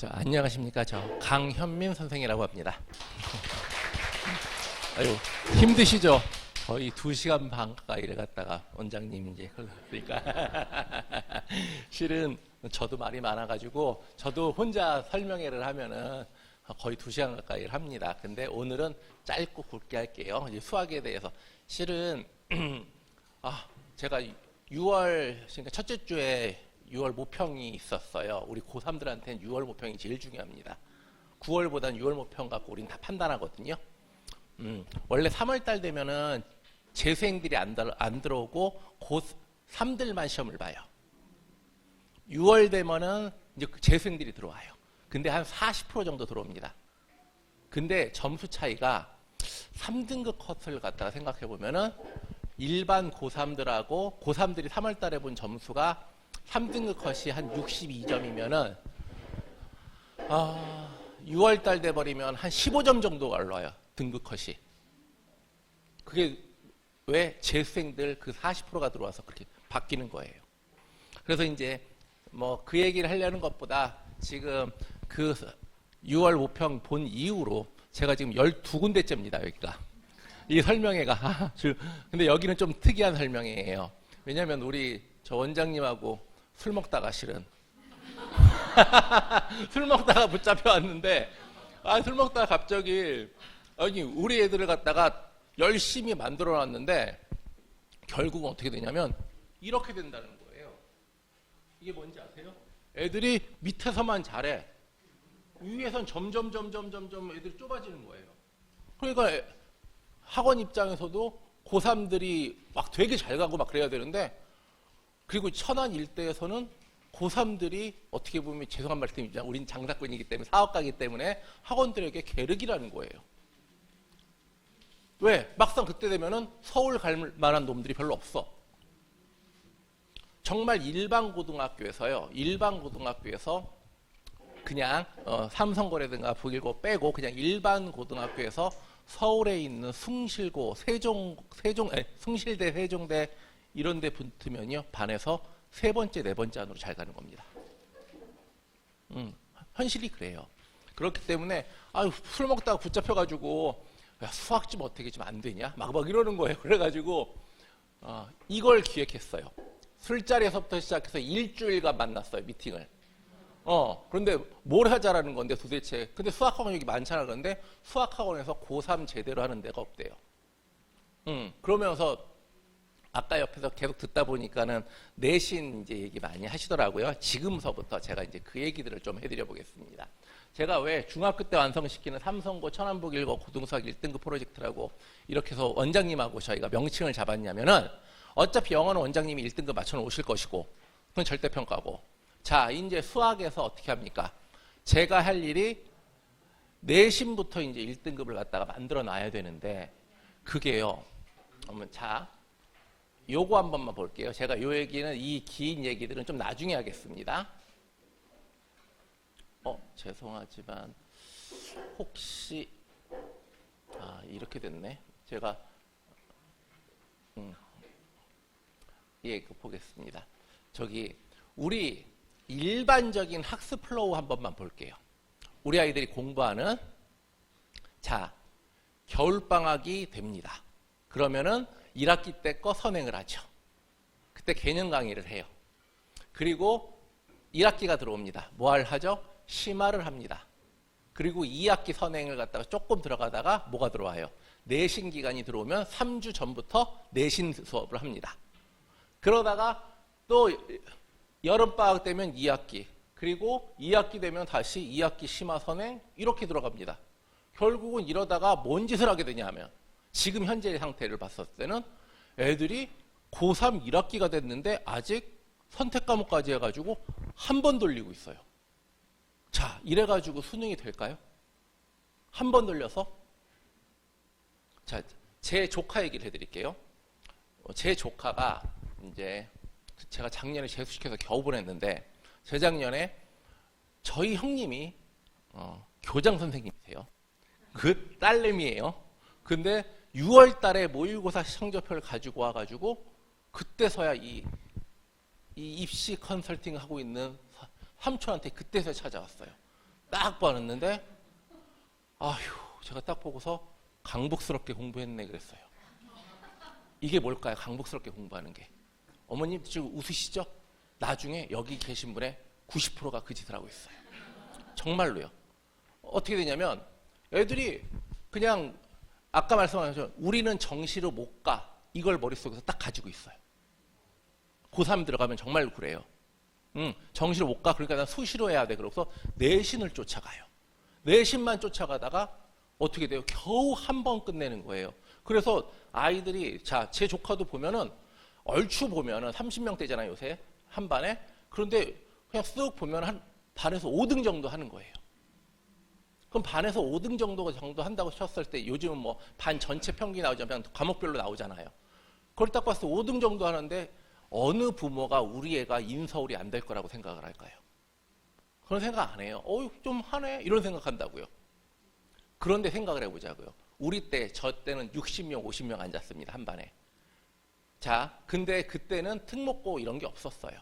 안녕하십니까. 저 강현민 선생이라고 합니다. 아유, 힘드시죠? 거의 2시간 반 가까이를 갔다가 원장님 이제 그러니까 실은 저도 말이 많아가지고 저도 혼자 설명회를 하면은 거의 2시간 가까이를 합니다. 근데 오늘은 짧고 굵게 할게요. 이제 수학에 대해서 실은 제가 6월 그러니까 첫째 주에 6월 모평이 있었어요. 우리 고3들한테는 6월 모평이 제일 중요합니다. 9월보다는 6월 모평 갖고 우린 다 판단하거든요. 원래 3월 달 되면은 재수생들이 안 들어오고 고3들만 시험을 봐요. 6월 되면은 이제 재수생들이 들어와요. 근데 한 40% 정도 들어옵니다. 근데 점수 차이가 3등급 컷을 갖다가 생각해 보면은 일반 고3들하고 고3들이 3월 달에 본 점수가 3등급 컷이 한 62점이면은 6월 달 돼 버리면 한 15점 정도가 올라와요. 등급 컷이. 그게 왜 재수생들 그 40%가 들어와서 그렇게 바뀌는 거예요. 그래서 이제 뭐 그 얘기를 하려는 것보다 지금 그 6월 모평 본 이후로 제가 지금 12군데째입니다. 여기가. 이 설명회가. 근데 여기는 좀 특이한 설명회예요. 왜냐하면 우리 저 원장님하고 술 먹다가 실은 술 먹다가 붙잡혀 왔는데 술 먹다가 갑자기 아니 우리 애들을 갖다가 열심히 만들어 놨는데 결국은 어떻게 되냐면 이렇게 된다는 거예요. 이게 뭔지 아세요? 애들이 밑에서만 잘해. 위에선 점점 애들이 좁아지는 거예요. 그러니까 학원 입장에서도 고3들이 막 되게 잘 가고 막 그래야 되는데 그리고 천안 일대에서는 고3들이 어떻게 보면 죄송한 말씀이지만 우린 장사꾼이기 때문에 사업가이기 때문에 학원들에게 계륵이라는 거예요. 왜? 막상 그때 되면은 서울 갈 만한 놈들이 별로 없어. 정말 일반 고등학교에서요. 일반 고등학교에서 그냥 삼성고라든가 북일고 빼고 그냥 일반 고등학교에서 서울에 있는 숭실고, 숭실대, 세종대 이런 데 붙으면요. 반에서 3번째, 4번째 안으로 잘 가는 겁니다. 현실이 그래요. 그렇기 때문에 술 먹다가 붙잡혀가지고 야, 수학 좀 어떻게 좀 안 되냐? 막 이러는 거예요. 그래가지고 이걸 기획했어요. 술자리에서부터 시작해서 일주일간 만났어요. 미팅을. 그런데 뭘 하자라는 건데 도대체. 근데 수학학원 여기 많잖아. 그런데 수학학원에서 고3 제대로 하는 데가 없대요. 그러면서 아까 옆에서 계속 듣다 보니까는 내신 이제 얘기 많이 하시더라고요. 지금서부터 제가 이제 그 얘기들을 좀 해드려 보겠습니다. 제가 왜 중학교 때 완성시키는 삼성고 천안북일고 고등수학 1등급 프로젝트라고 이렇게 해서 원장님하고 저희가 명칭을 잡았냐면은 어차피 영어는 원장님이 1등급 맞춰 놓으실 것이고 그건 절대평가고 자 이제 수학에서 어떻게 합니까? 제가 할 일이 내신부터 이제 1등급을 갖다가 만들어 놔야 되는데 그게요. 자 요거 한 번만 볼게요. 제가 요 얘기는 이 긴 얘기들은 좀 나중에 하겠습니다. 죄송하지만 혹시 이렇게 됐네. 제가 보겠습니다. 저기 우리 일반적인 학습 플로우 한 번만 볼게요. 우리 아이들이 공부하는 자 겨울방학이 됩니다. 그러면은 1학기 때 거 선행을 하죠. 그때 개념 강의를 해요. 그리고 1학기가 들어옵니다. 뭘 하죠? 심화를 합니다. 그리고 2학기 선행을 갖다가 조금 들어가다가 뭐가 들어와요? 내신 기간이 들어오면 3주 전부터 내신 수업을 합니다. 그러다가 또 여름방학 되면 2학기 그리고 2학기 되면 다시 2학기 심화 선행 이렇게 들어갑니다. 결국은 이러다가 뭔 짓을 하게 되냐 하면 지금 현재의 상태를 봤을 때는 애들이 고3 1학기가 됐는데 아직 선택 과목까지 해가지고 한 번 돌리고 있어요. 자, 이래가지고 수능이 될까요? 한 번 돌려서? 자, 제 조카 얘기를 해드릴게요. 제 조카가 이제 제가 작년에 재수시켜서 겨우 보냈는데 재작년에 저희 형님이 교장 선생님이세요. 그 딸내미예요. 근데 6월 달에 모의고사 성적표를 가지고 와가지고 그때서야 이 입시 컨설팅 하고 있는 삼촌한테 그때서 찾아왔어요. 딱 봤는데 아휴, 제가 딱 보고서 강북스럽게 공부했네 그랬어요. 이게 뭘까요? 강북스럽게 공부하는 게. 어머님 지금 웃으시죠? 나중에 여기 계신 분의 90%가 그 짓을 하고 있어요. 정말로요. 어떻게 되냐면 애들이 그냥 아까 말씀하신 것처럼 우리는 정시로 못 가. 이걸 머릿속에서 딱 가지고 있어요. 고3 들어가면 정말 그래요. 정시로 못 가. 그러니까 난 수시로 해야 돼. 그래서 내신을 쫓아가요. 내신만 쫓아가다가 어떻게 돼요? 겨우 한 번 끝내는 거예요. 그래서 아이들이 제 조카도 보면은 얼추 보면은 30명대잖아요, 요새. 한 반에. 그런데 그냥 쓱 보면 한 반에서 5등 정도 하는 거예요. 그럼 반에서 5등 정도 한다고 쳤을 때 요즘은 뭐 반 전체 평균이 나오자면 과목별로 나오잖아요. 그걸 딱 봤을 때 5등 정도 하는데 어느 부모가 우리 애가 인서울이 안 될 거라고 생각을 할까요? 그런 생각 안 해요. 좀 하네. 이런 생각한다고요. 그런데 생각을 해보자고요. 우리 때, 저 때는 60명, 50명 앉았습니다. 한 반에. 자, 근데 그때는 특목고 이런 게 없었어요.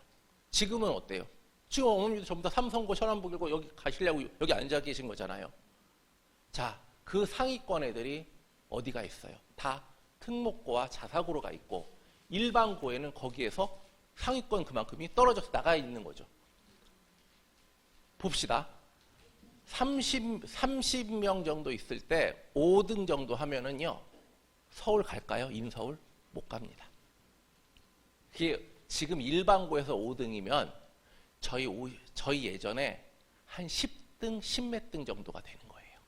지금은 어때요? 지금 어머님도 전부 다 삼성고, 천안북이고 여기 가시려고 여기 앉아 계신 거잖아요. 자, 그 상위권 애들이 어디가 있어요? 다 특목고와 자사고로가 있고 일반고에는 거기에서 상위권 그만큼이 떨어져서 나가 있는 거죠. 봅시다. 30명 정도 있을 때 5등 정도 하면은요, 서울 갈까요? 인서울? 못 갑니다. 그게 지금 일반고에서 5등이면 저희 예전에 한 10등, 10몇 등 정도가 되는 거예요.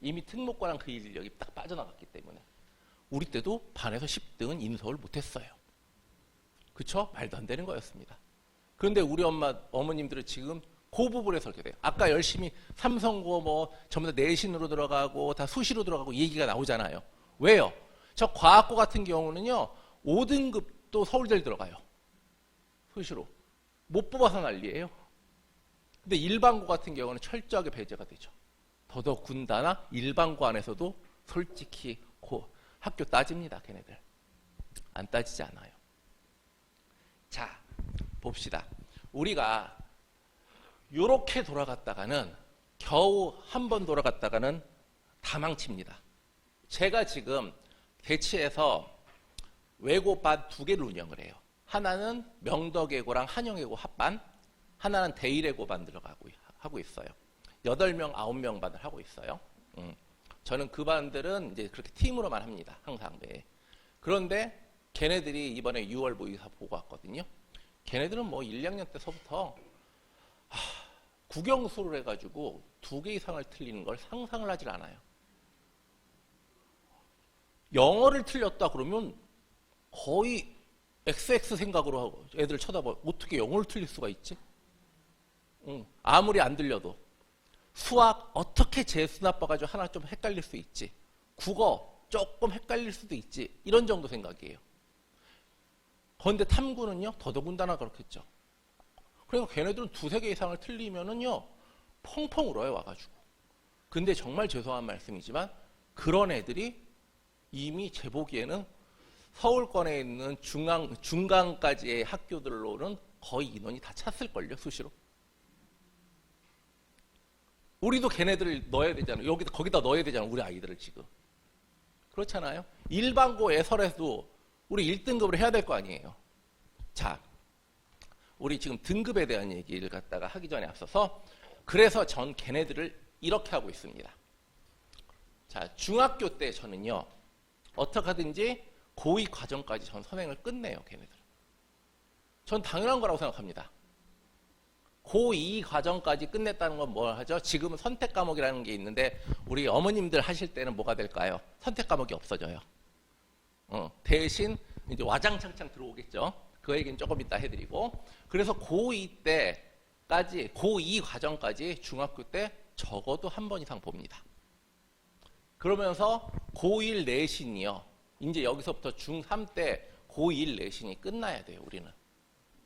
이미 특목고랑 그 인력이 딱 빠져나갔기 때문에. 우리 때도 반에서 10등은 인서울 못했어요. 그쵸? 말도 안 되는 거였습니다. 그런데 우리 어머님들은 지금 그 부분에서 그렇게 돼요. 아까 열심히 삼성고 뭐 전부 다 내신으로 들어가고 다 수시로 들어가고 얘기가 나오잖아요. 왜요? 저 과학고 같은 경우는요, 5등급도 서울대를 들어가요. 수시로. 못 뽑아서 난리예요. 근데 일반고 같은 경우는 철저하게 배제가 되죠. 더더군다나 일반고 안에서도 솔직히 학교 따집니다. 걔네들. 안 따지지 않아요. 자, 봅시다. 우리가 요렇게 돌아갔다가는 겨우 한 번 돌아갔다가는 다 망칩니다. 제가 지금 대치에서 외고반 2개를 운영을 해요. 하나는 명덕외고랑 한영외고 합반, 하나는 대일외고반 들어가고 하고 있어요. 8명, 9명 반을 하고 있어요. 저는 그 반들은 이제 그렇게 팀으로만 합니다. 항상. 네. 그런데 걔네들이 이번에 6월 모의고사 보고 왔거든요. 걔네들은 뭐 1, 2학년 때서부터 국영수를 해가지고 2개 이상을 틀리는 걸 상상을 하질 않아요. 영어를 틀렸다 그러면 거의 XX 생각으로 하고 애들 쳐다봐. 어떻게 영어를 틀릴 수가 있지? 아무리 안 들려도. 수학 어떻게 재수 나빠가지고 하나 좀 헷갈릴 수 있지. 국어 조금 헷갈릴 수도 있지. 이런 정도 생각이에요. 그런데 탐구는요, 더더군다나 그렇겠죠. 그러니까 걔네들은 2, 3개 이상을 틀리면은요, 펑펑 울어요, 와가지고. 근데 정말 죄송한 말씀이지만, 그런 애들이 이미 제 보기에는 서울권에 있는 중간까지의 학교들로는 거의 인원이 다 찼을걸요, 수시로. 우리도 걔네들을 넣어야 되잖아요. 거기다 넣어야 되잖아요, 우리 아이들을 지금. 그렇잖아요. 일반고 예설에도 우리 1등급을 해야 될 거 아니에요. 자, 우리 지금 등급에 대한 얘기를 갖다가 하기 전에 앞서서 그래서 전 걔네들을 이렇게 하고 있습니다. 자, 중학교 때 저는요, 어떻게 하든지 고2 과정까지 전 선행을 끝내요, 걔네들. 전 당연한 거라고 생각합니다. 고2 과정까지 끝냈다는 건 뭘 하죠? 지금은 선택 과목이라는 게 있는데 우리 어머님들 하실 때는 뭐가 될까요? 선택 과목이 없어져요. 대신 이제 와장창창 들어오겠죠. 그 얘기는 조금 이따 해드리고. 그래서 고2 때까지, 고2 과정까지 중학교 때 적어도 한 번 이상 봅니다. 그러면서 고1 내신이요. 이제 여기서부터 중3 때 고1 내신이 끝나야 돼요, 우리는.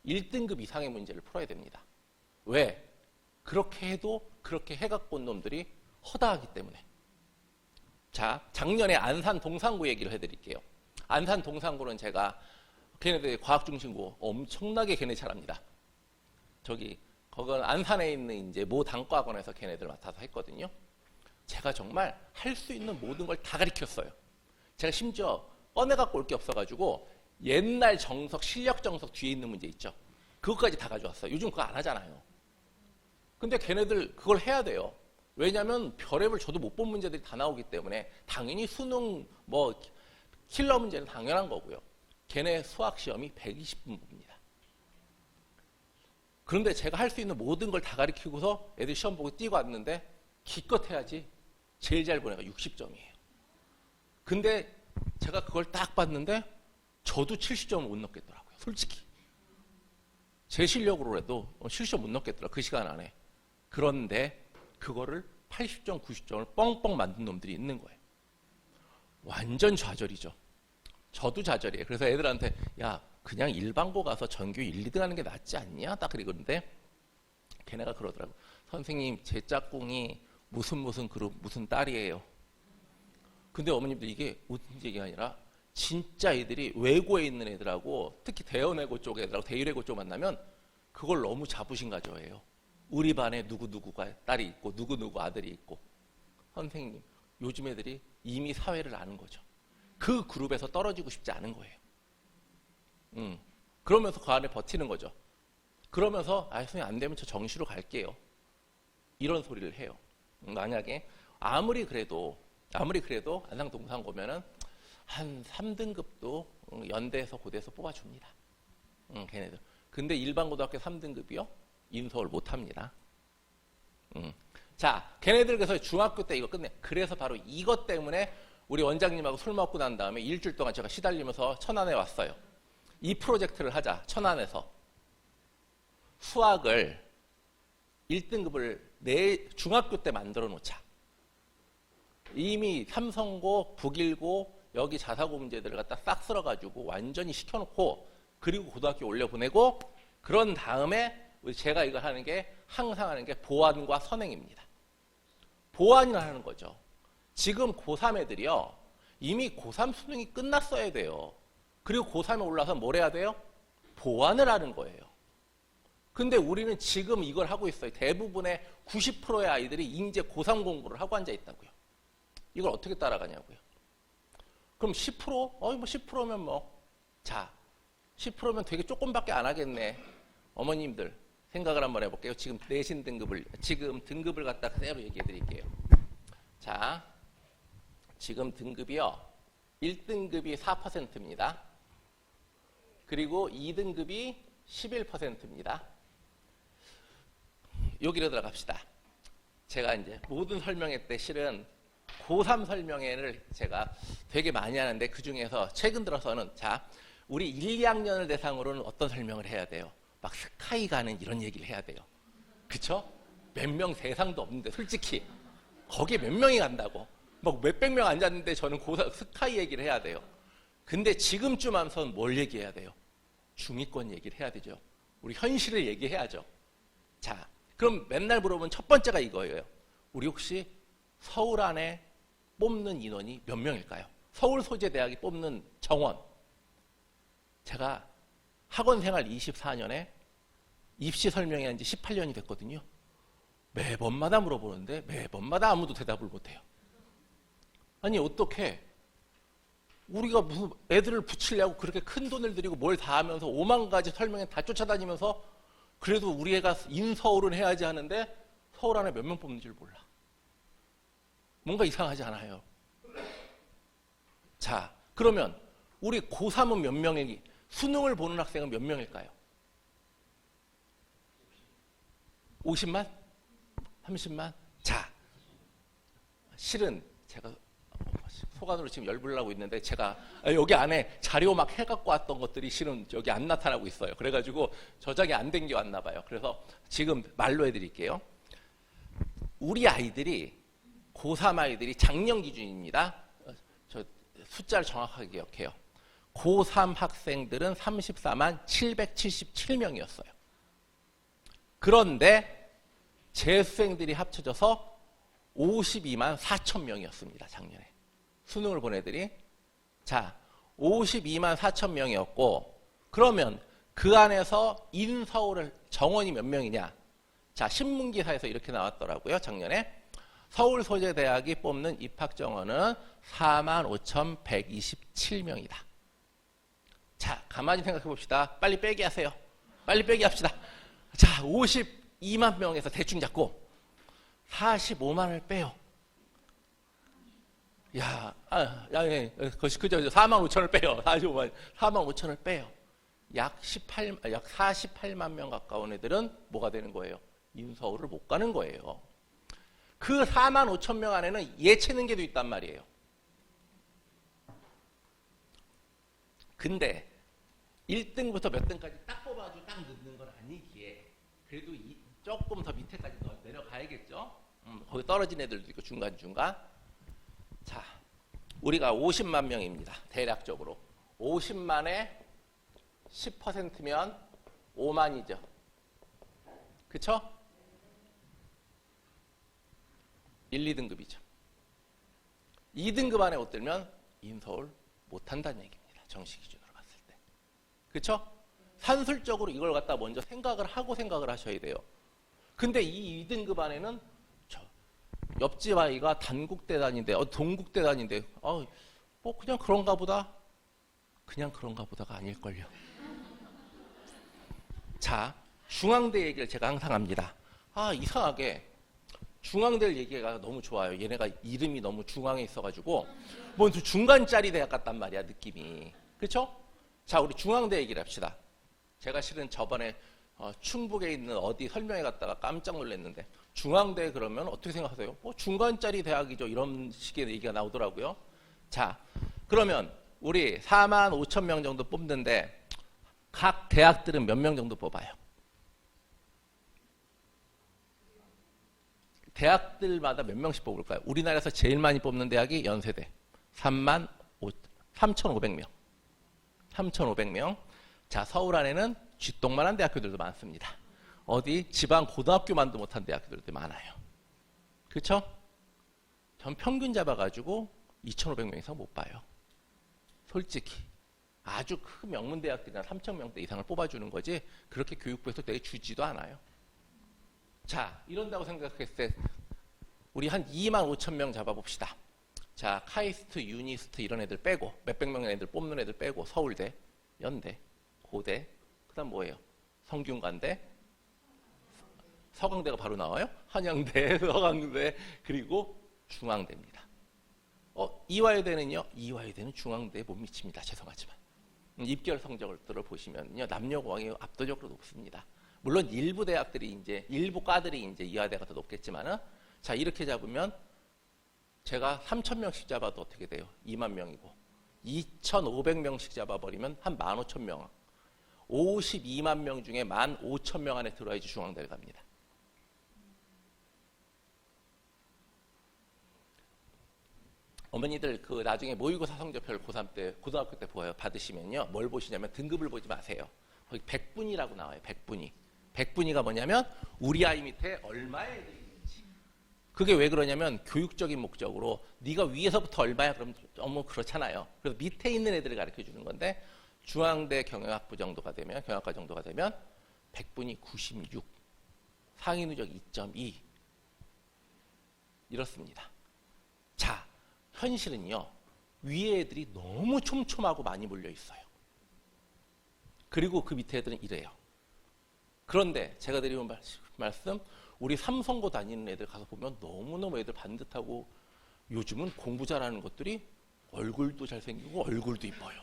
1등급 이상의 문제를 풀어야 됩니다. 왜? 그렇게 해도 그렇게 해갖고 온 놈들이 허다하기 때문에. 자, 작년에 안산 동산고 얘기를 해드릴게요. 안산 동산고는 제가 걔네들 과학중심고 엄청나게 걔네 잘합니다. 저기 거기는 안산에 있는 이제 모 단과학원에서 걔네들 맡아서 했거든요. 제가 정말 할 수 있는 모든 걸 다 가르쳤어요. 제가 심지어 꺼내갖고 올 게 없어가지고 옛날 정석, 실력 정석 뒤에 있는 문제 있죠. 그것까지 다 가져왔어요. 요즘 그거 안 하잖아요. 근데 걔네들 그걸 해야 돼요. 왜냐하면 별의별 저도 못 본 문제들이 다 나오기 때문에 당연히 수능 뭐 킬러 문제는 당연한 거고요. 걔네 수학 시험이 120분 봅니다. 그런데 제가 할 수 있는 모든 걸 다 가르치고서 애들 시험 보고 뛰고 왔는데 기껏 해야지 제일 잘 보내가 60점이에요. 근데 제가 그걸 딱 봤는데 저도 70점을 못 넣겠더라고요. 솔직히. 제 실력으로 해도 70점 못 넣겠더라고요. 그 시간 안에. 그런데 그거를 80점, 90점을 뻥뻥 만든 놈들이 있는 거예요. 완전 좌절이죠. 저도 좌절이에요. 그래서 애들한테 야 그냥 일반고 가서 전교 1, 2등 하는 게 낫지 않냐? 딱 그러는데 걔네가 그러더라고요. 선생님 제 짝꿍이 무슨 그룹 무슨 딸이에요. 근데 어머님들 이게 웃는 얘기가 아니라 진짜 애들이 외고에 있는 애들하고 특히 대연외고 쪽 애들하고 대일외고 쪽 만나면 그걸 너무 자부심 가져해요. 우리 반에 누구누구가 딸이 있고 누구누구 아들이 있고. 선생님 요즘 애들이 이미 사회를 아는 거죠. 그 그룹에서 떨어지고 싶지 않은 거예요. 그러면서 그 안에 버티는 거죠. 그러면서 선생님 안 되면 저 정시로 갈게요. 이런 소리를 해요. 만약에 아무리 그래도 안상 동상고면은 한 3등급도 연대에서 고대에서 뽑아줍니다. 걔네들. 근데 일반 고등학교 3등급이요? 인서울 못합니다. 자, 걔네들 그래서 중학교 때 이거 끝내. 그래서 바로 이것 때문에 우리 원장님하고 술 먹고 난 다음에 일주일 동안 제가 시달리면서 천안에 왔어요. 이 프로젝트를 하자. 천안에서. 수학을 1등급을 중학교 때 만들어 놓자. 이미 삼성고, 북일고, 여기 자사고 문제들을 갖다 싹 쓸어가지고 완전히 시켜놓고 그리고 고등학교 올려보내고 그런 다음에 제가 이걸 하는 게 항상 하는 게 보완과 선행입니다. 보완을 하는 거죠. 지금 고3 애들이요. 이미 고3 수능이 끝났어야 돼요. 그리고 고3에 올라서 뭘 해야 돼요? 보완을 하는 거예요. 근데 우리는 지금 이걸 하고 있어요. 대부분의 90%의 아이들이 이제 고3 공부를 하고 앉아 있다고요. 이걸 어떻게 따라가냐고요. 그럼 10%? 뭐 10%면 뭐. 자, 10%면 되게 조금밖에 안 하겠네. 어머님들 생각을 한번 해볼게요. 지금 내신 등급을, 지금 등급을 갖다 그대로 얘기해 드릴게요. 자, 지금 등급이요. 1등급이 4%입니다. 그리고 2등급이 11%입니다. 여기로 들어갑시다. 제가 이제 모든 설명회 때 실은 고3 설명회를 제가 되게 많이 하는데 그 중에서 최근 들어서는 자, 우리 1, 2학년을 대상으로는 어떤 설명을 해야 돼요? 막 스카이 가는 이런 얘기를 해야 돼요. 그쵸? 몇 명 대상도 없는데 솔직히 거기에 몇 명이 간다고. 막 몇백 명 앉았는데 저는 고3 스카이 얘기를 해야 돼요. 근데 지금쯤 하면서는 뭘 얘기해야 돼요? 중위권 얘기를 해야 되죠. 우리 현실을 얘기해야죠. 자, 그럼 맨날 물어보면 첫 번째가 이거예요. 우리 혹시 서울 안에 뽑는 인원이 몇 명일까요? 서울소재대학이 뽑는 정원. 제가 학원생활 24년에 입시 설명회 한 지 18년이 됐거든요. 매번마다 물어보는데 매번마다 아무도 대답을 못해요. 아니 어떻게 우리가 무슨 애들을 붙이려고 그렇게 큰 돈을 들이고 뭘 다 하면서 5만 가지 설명회 다 쫓아다니면서 그래도 우리 애가 인서울은 해야지 하는데 서울 안에 몇 명 뽑는지를 몰라. 뭔가 이상하지 않아요? 자, 그러면 우리 고3은 몇 명이 수능을 보는 학생은 몇 명일까요? 50만? 30만? 자, 실은 제가 소관으로 지금 열불나고 있는데 제가 여기 안에 자료 막 해갖고 왔던 것들이 실은 여기 안 나타나고 있어요. 그래가지고 저장이 안 된 게 왔나 봐요. 그래서 지금 말로 해드릴게요. 우리 아이들이 고3 아이들이 작년 기준입니다. 저 숫자를 정확하게 기억해요. 고3 학생들은 34만 777명이었어요. 그런데 재수생들이 합쳐져서 52만 4천 명이었습니다. 작년에. 수능을 본 애들이. 자, 52만 4천 명이었고 그러면 그 안에서 인서울을 정원이 몇 명이냐? 자, 신문기사에서 이렇게 나왔더라고요. 작년에. 서울소재대학이 뽑는 입학정원은 45,127명이다. 자, 가만히 생각해 봅시다. 빨리 빼기 하세요. 빨리 빼기 합시다. 자, 52만 명에서 대충 잡고 45만을 빼요. 야, 예, 그죠, 4만 5천을 빼요. 4만 5천을 빼요. 약 48만 명 가까운 애들은 뭐가 되는 거예요? 인서울을 못 가는 거예요. 그 4만 5천 명 안에는 예체능계도 있단 말이에요. 근데 1등부터 몇 등까지 딱 뽑아가지고 딱 넣는 건 아니기에 그래도 조금 더 밑에까지 내려가야겠죠. 거기 떨어진 애들도 있고 중간중간. 자, 우리가 50만 명입니다. 대략적으로. 50만에 10%면 5만이죠. 그쵸? 1, 2등급이죠. 2등급 안에 못 들면 인서울 못한다는 얘기입니다. 정시 기준으로 봤을 때. 그쵸? 산술적으로 이걸 갖다 먼저 생각을 하셔야 돼요. 근데 이 2등급 안에는 옆집 아이가 단국대 다닌데, 동국대 다닌데, 뭐 그냥 그런가 보다. 그냥 그런가 보다가 아닐걸요. 자, 중앙대 얘기를 제가 항상 합니다. 이상하게 중앙대 얘기가 너무 좋아요. 얘네가 이름이 너무 중앙에 있어가지고 뭐 중간짜리 대학 같단 말이야, 느낌이. 그렇죠? 자, 우리 중앙대 얘기를 합시다. 제가 실은 저번에 충북에 있는 어디 설명회 갔다가 깜짝 놀랐는데 중앙대 그러면 어떻게 생각하세요? 중간짜리 대학이죠. 이런 식의 얘기가 나오더라고요. 자, 그러면 우리 4만 5천 명 정도 뽑는데 각 대학들은 몇 명 정도 뽑아요? 대학들마다 몇 명씩 뽑을까요? 우리나라에서 제일 많이 뽑는 대학이 연세대. 3,500명. 3,500명. 자, 서울 안에는 쥐똥만한 대학교들도 많습니다. 어디 지방 고등학교만도 못한 대학교들도 많아요. 그렇죠? 전 평균 잡아가지고 2,500명 이상 못 봐요. 솔직히. 아주 큰 명문 대학들이나 3,000명대 이상을 뽑아주는 거지 그렇게 교육부에서 내주지도 않아요. 자, 이런다고 생각했을 때 우리 한 2만 5천 명 잡아봅시다. 자, 카이스트, 유니스트 이런 애들 빼고 몇백 명의 애들 뽑는 애들 빼고 서울대, 연대, 고대, 그 다음 뭐예요? 성균관대, 서강대가 바로 나와요? 한양대, 서강대, 그리고 중앙대입니다. 이화여대는요? 이화여대는 중앙대에 못 미칩니다. 죄송하지만. 입결 성적들을 보시면요. 남녀공학이 압도적으로 높습니다. 물론 일부 대학들이 일부 과들이 이화대가 더 높겠지만은 자, 이렇게 잡으면 제가 3,000명씩 잡아도 어떻게 돼요? 2만 명이고 2,500명씩 잡아버리면 한 15,000명. 52만 명 중에 15,000명 안에 들어야지 중앙대를 갑니다. 어머니들 나중에 모의고사 성적표를 고3 때 고등학교 때 받으시면요. 뭘 보시냐면 등급을 보지 마세요. 거기 100분위라고 나와요. 100분위. 100분위가 뭐냐면 우리 아이 밑에 얼마의 애들이 있는지. 그게 왜 그러냐면 교육적인 목적으로 네가 위에서부터 얼마야 그럼 너무 그렇잖아요. 그래서 밑에 있는 애들을 가르쳐 주는 건데 중앙대 경영학부 정도가 되면 경영학과 정도가 되면 100분위 96. 상위 누적 2.2. 이렇습니다. 자, 현실은요. 위에 애들이 너무 촘촘하고 많이 몰려 있어요. 그리고 그 밑에 애들은 이래요. 그런데 제가 드리는 말씀, 우리 삼성고 다니는 애들 가서 보면 너무너무 애들 반듯하고 요즘은 공부 잘하는 것들이 얼굴도 잘생기고 얼굴도 이뻐요.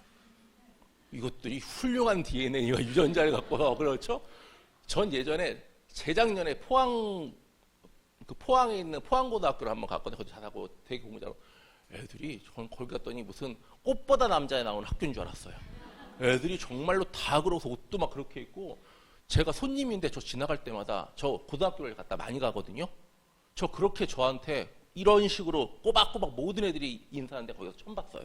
이것들이 훌륭한 DNA와 유전자를 갖고서 그렇죠? 전 예전에 재작년에 포항에 있는 포항고등학교를 한번 갔거든요. 거기 자사고 되게 공부 잘하고 애들이 거기 갔더니 무슨 꽃보다 남자에 나오는 학교인 줄 알았어요. 애들이 정말로 다 그러서 옷도 막 그렇게 입고 제가 손님인데 저 지나갈 때마다 저 고등학교를 갔다 많이 가거든요. 저 그렇게 저한테 이런 식으로 꼬박꼬박 모든 애들이 인사하는데 거기서 처음 봤어요.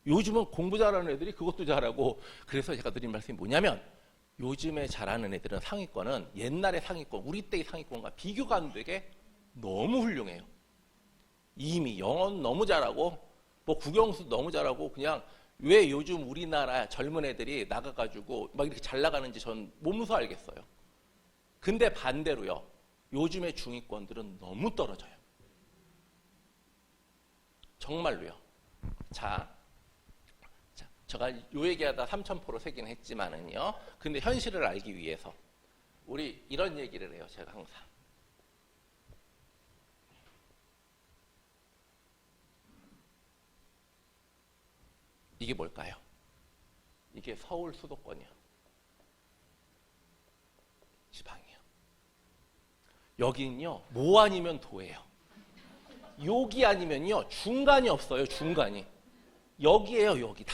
요즘은 공부 잘하는 애들이 그것도 잘하고 그래서 제가 드린 말씀이 뭐냐면 요즘에 잘하는 애들은 상위권은 옛날의 상위권, 우리 때의 상위권과 비교가 안 되게 너무 훌륭해요. 이미 영어는 너무 잘하고 뭐 국영수 너무 잘하고 그냥 왜 요즘 우리나라 젊은 애들이 나가가지고 막 이렇게 잘 나가는지 전 몸소 알겠어요. 근데 반대로요. 요즘의 중위권들은 너무 떨어져요. 정말로요. 자, 제가 요 얘기하다 3,000% 세긴 했지만은요. 근데 현실을 알기 위해서 우리 이런 얘기를 해요. 제가 항상. 이게 뭘까요? 이게 서울 수도권이요. 지방이요. 여기는요. 뭐 아니면 도예요. 여기 아니면요. 중간이 없어요. 중간이. 여기에요. 여기 다.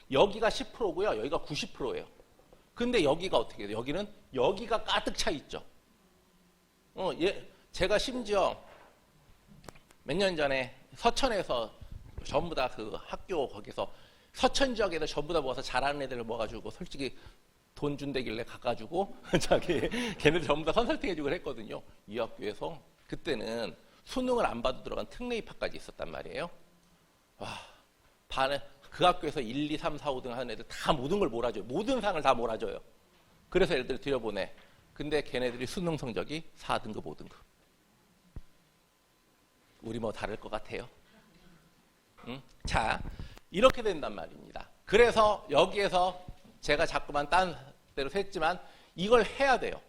여기가 10%고요. 여기가 90%예요. 근데 여기가 어떻게 돼요? 여기는 여기가 가득 차 있죠. 제가 심지어 몇 년 전에 서천에서 전부 다 그 학교 거기서 서천 지역에서 전부 다 모아서 잘하는 애들을 모아가지고 솔직히 돈 준대길래 가가지고 걔네들 전부 다 컨설팅 해주고 했거든요. 이 학교에서 그때는 수능을 안 봐도 들어간 특례 입학까지 있었단 말이에요. 와, 반에 그 학교에서 1, 2, 3, 4, 5등 하는 애들 다 모든 걸 몰아줘요. 모든 상을 다 몰아줘요. 그래서 애들 들여보내. 근데 걔네들이 수능 성적이 4등급, 5등급. 우리 뭐 다를 것 같아요. 응? 자, 이렇게 된단 말입니다. 그래서 여기에서 제가 자꾸만 딴 데로 샜지만 이걸 해야 돼요.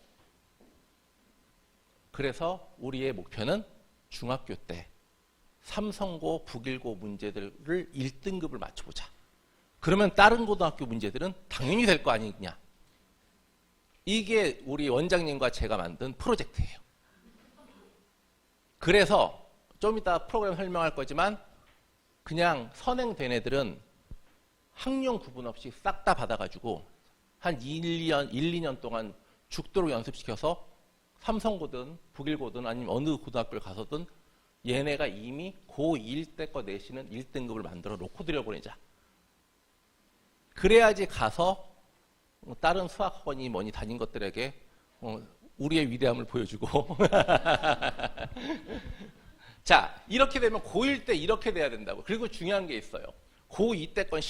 그래서 우리의 목표는 중학교 때 삼성고, 북일고 문제들을 1등급을 맞춰보자. 그러면 다른 고등학교 문제들은 당연히 될 거 아니냐. 이게 우리 원장님과 제가 만든 프로젝트예요. 그래서 좀 이따 프로그램 설명할 거지만 그냥 선행된 애들은 학년 구분 없이 싹 다 받아가지고 한 1, 2년 동안 죽도록 연습시켜서 삼성고든 북일고든 아니면 어느 고등학교를 가서든 얘네가 이미 고1 때 거 내시는 1등급을 만들어 놓고 들여보내자. 그래야지 가서 다른 수학학원이 뭐니 다닌 것들에게 우리의 위대함을 보여주고 자, 이렇게 되면 고1 때 이렇게 돼야 된다고. 그리고 중요한 게 있어요. 고2 때 건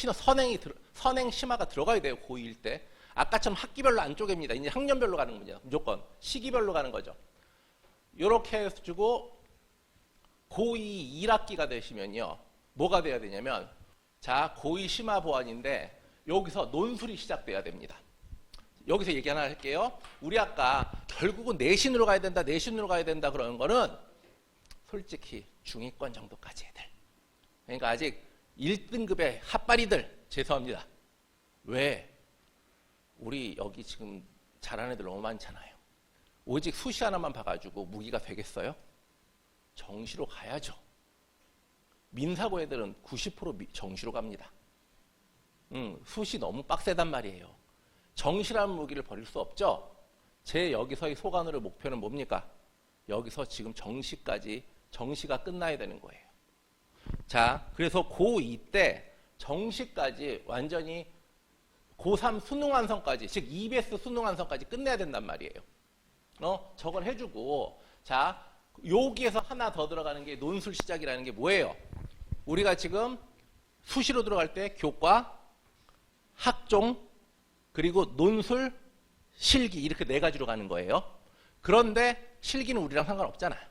선행 심화가 들어가야 돼요. 고1 때. 아까처럼 학기별로 안 쪼갭니다. 이제 학년별로 가는 겁니다. 무조건. 시기별로 가는 거죠. 이렇게 해주고 고2 1학기가 되시면요. 뭐가 돼야 되냐면 자, 고2 심화 보완인데 여기서 논술이 시작돼야 됩니다. 여기서 얘기 하나 할게요. 우리 아까 결국은 내신으로 가야 된다, 내신으로 가야 된다 그러는 거는 솔직히 중위권 정도까지 애들. 그러니까 아직 1등급의 핫바리들 죄송합니다. 왜? 우리 여기 지금 잘하는 애들 너무 많잖아요. 오직 수시 하나만 봐가지고 무기가 되겠어요? 정시로 가야죠. 민사고 애들은 90% 정시로 갑니다. 수시 너무 빡세단 말이에요. 정시라는 무기를 버릴 수 없죠. 제 여기서의 소관으로 목표는 뭡니까? 여기서 지금 정시가 끝나야 되는 거예요. 자, 그래서 고2 때 정시까지 완전히 고3 수능 완성까지, 즉 EBS 수능 완성까지 끝내야 된단 말이에요. 저걸 해주고, 자, 여기에서 하나 더 들어가는 게 논술 시작이라는 게 뭐예요? 우리가 지금 수시로 들어갈 때 교과, 학종, 그리고 논술, 실기 이렇게 네 가지로 가는 거예요. 그런데 실기는 우리랑 상관없잖아요.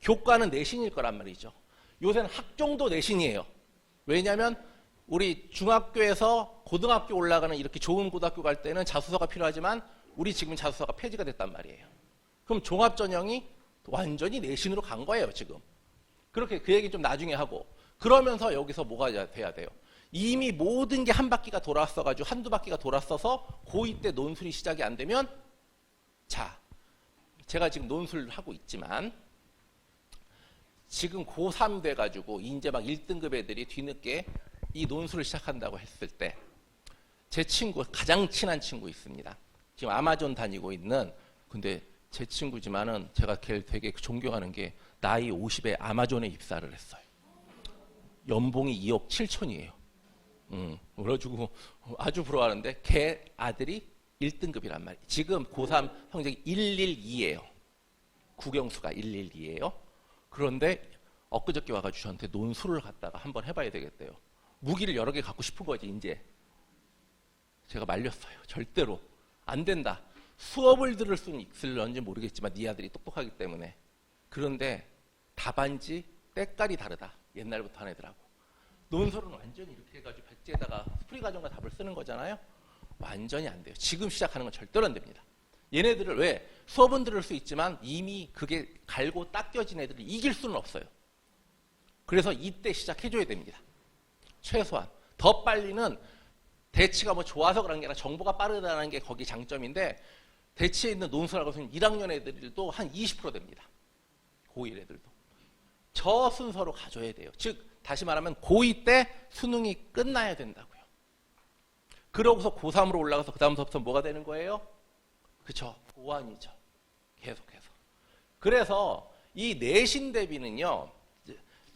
교과는 내신일 거란 말이죠. 요새는 학종도 내신이에요. 왜냐하면 우리 중학교에서 고등학교 올라가는 이렇게 좋은 고등학교 갈 때는 자소서가 필요하지만 우리 지금 자소서가 폐지가 됐단 말이에요. 그럼 종합전형이 완전히 내신으로 간 거예요, 지금. 그렇게 그 얘기 좀 나중에 하고. 그러면서 여기서 뭐가 돼야 돼요? 이미 모든 게 한 바퀴가 돌았어가지고 한두 바퀴가 돌았어서 고2 때 논술이 시작이 안 되면 자, 제가 지금 논술을 하고 있지만 지금 고3 돼가지고 이제 막 1등급 애들이 뒤늦게 이 논술을 시작한다고 했을 때 제 친구, 가장 친한 친구 있습니다. 지금 아마존 다니고 있는, 근데 제 친구지만은 제가 걔를 되게 존경하는 게 나이 50에 아마존에 입사를 했어요. 연봉이 2억 7천이에요. 그래가지고 아주 부러워하는데 걔 아들이 1등급이란 말이에요. 지금 고3 성적이 112예요. 국영수가 112예요. 그런데 엊그저께 와가지고 저한테 논술을 갖다가 한번 해봐야 되겠대요. 무기를 여러 개 갖고 싶은 거지 이제. 제가 말렸어요. 절대로 안 된다. 수업을 들을 수는 있을런지 모르겠지만 네 아들이 똑똑하기 때문에. 그런데 답안지 때깔이 다르다. 옛날부터 한 애들하고. 논설은 완전히 이렇게 해가지고 백지에다가 풀이 과정과 답을 쓰는 거잖아요. 완전히 안 돼요. 지금 시작하는 건 절대로 안 됩니다. 얘네들을 왜 수업은 들을 수 있지만 이미 그게 갈고 닦여진 애들을 이길 수는 없어요. 그래서 이때 시작해줘야 됩니다. 최소한. 더 빨리는 대치가 뭐 좋아서 그런 게 아니라 정보가 빠르다는 게 거기 장점인데 대치에 있는 논술학원 선생님 1학년 애들도 한 20% 됩니다. 고1 애들도. 저 순서로 가져야 돼요. 즉 다시 말하면 고2 때 수능이 끝나야 된다고요. 그러고서 고3으로 올라가서 그 다음부터 뭐가 되는 거예요? 그쵸. 고안이죠. 계속해서. 그래서 이 내신 대비는요.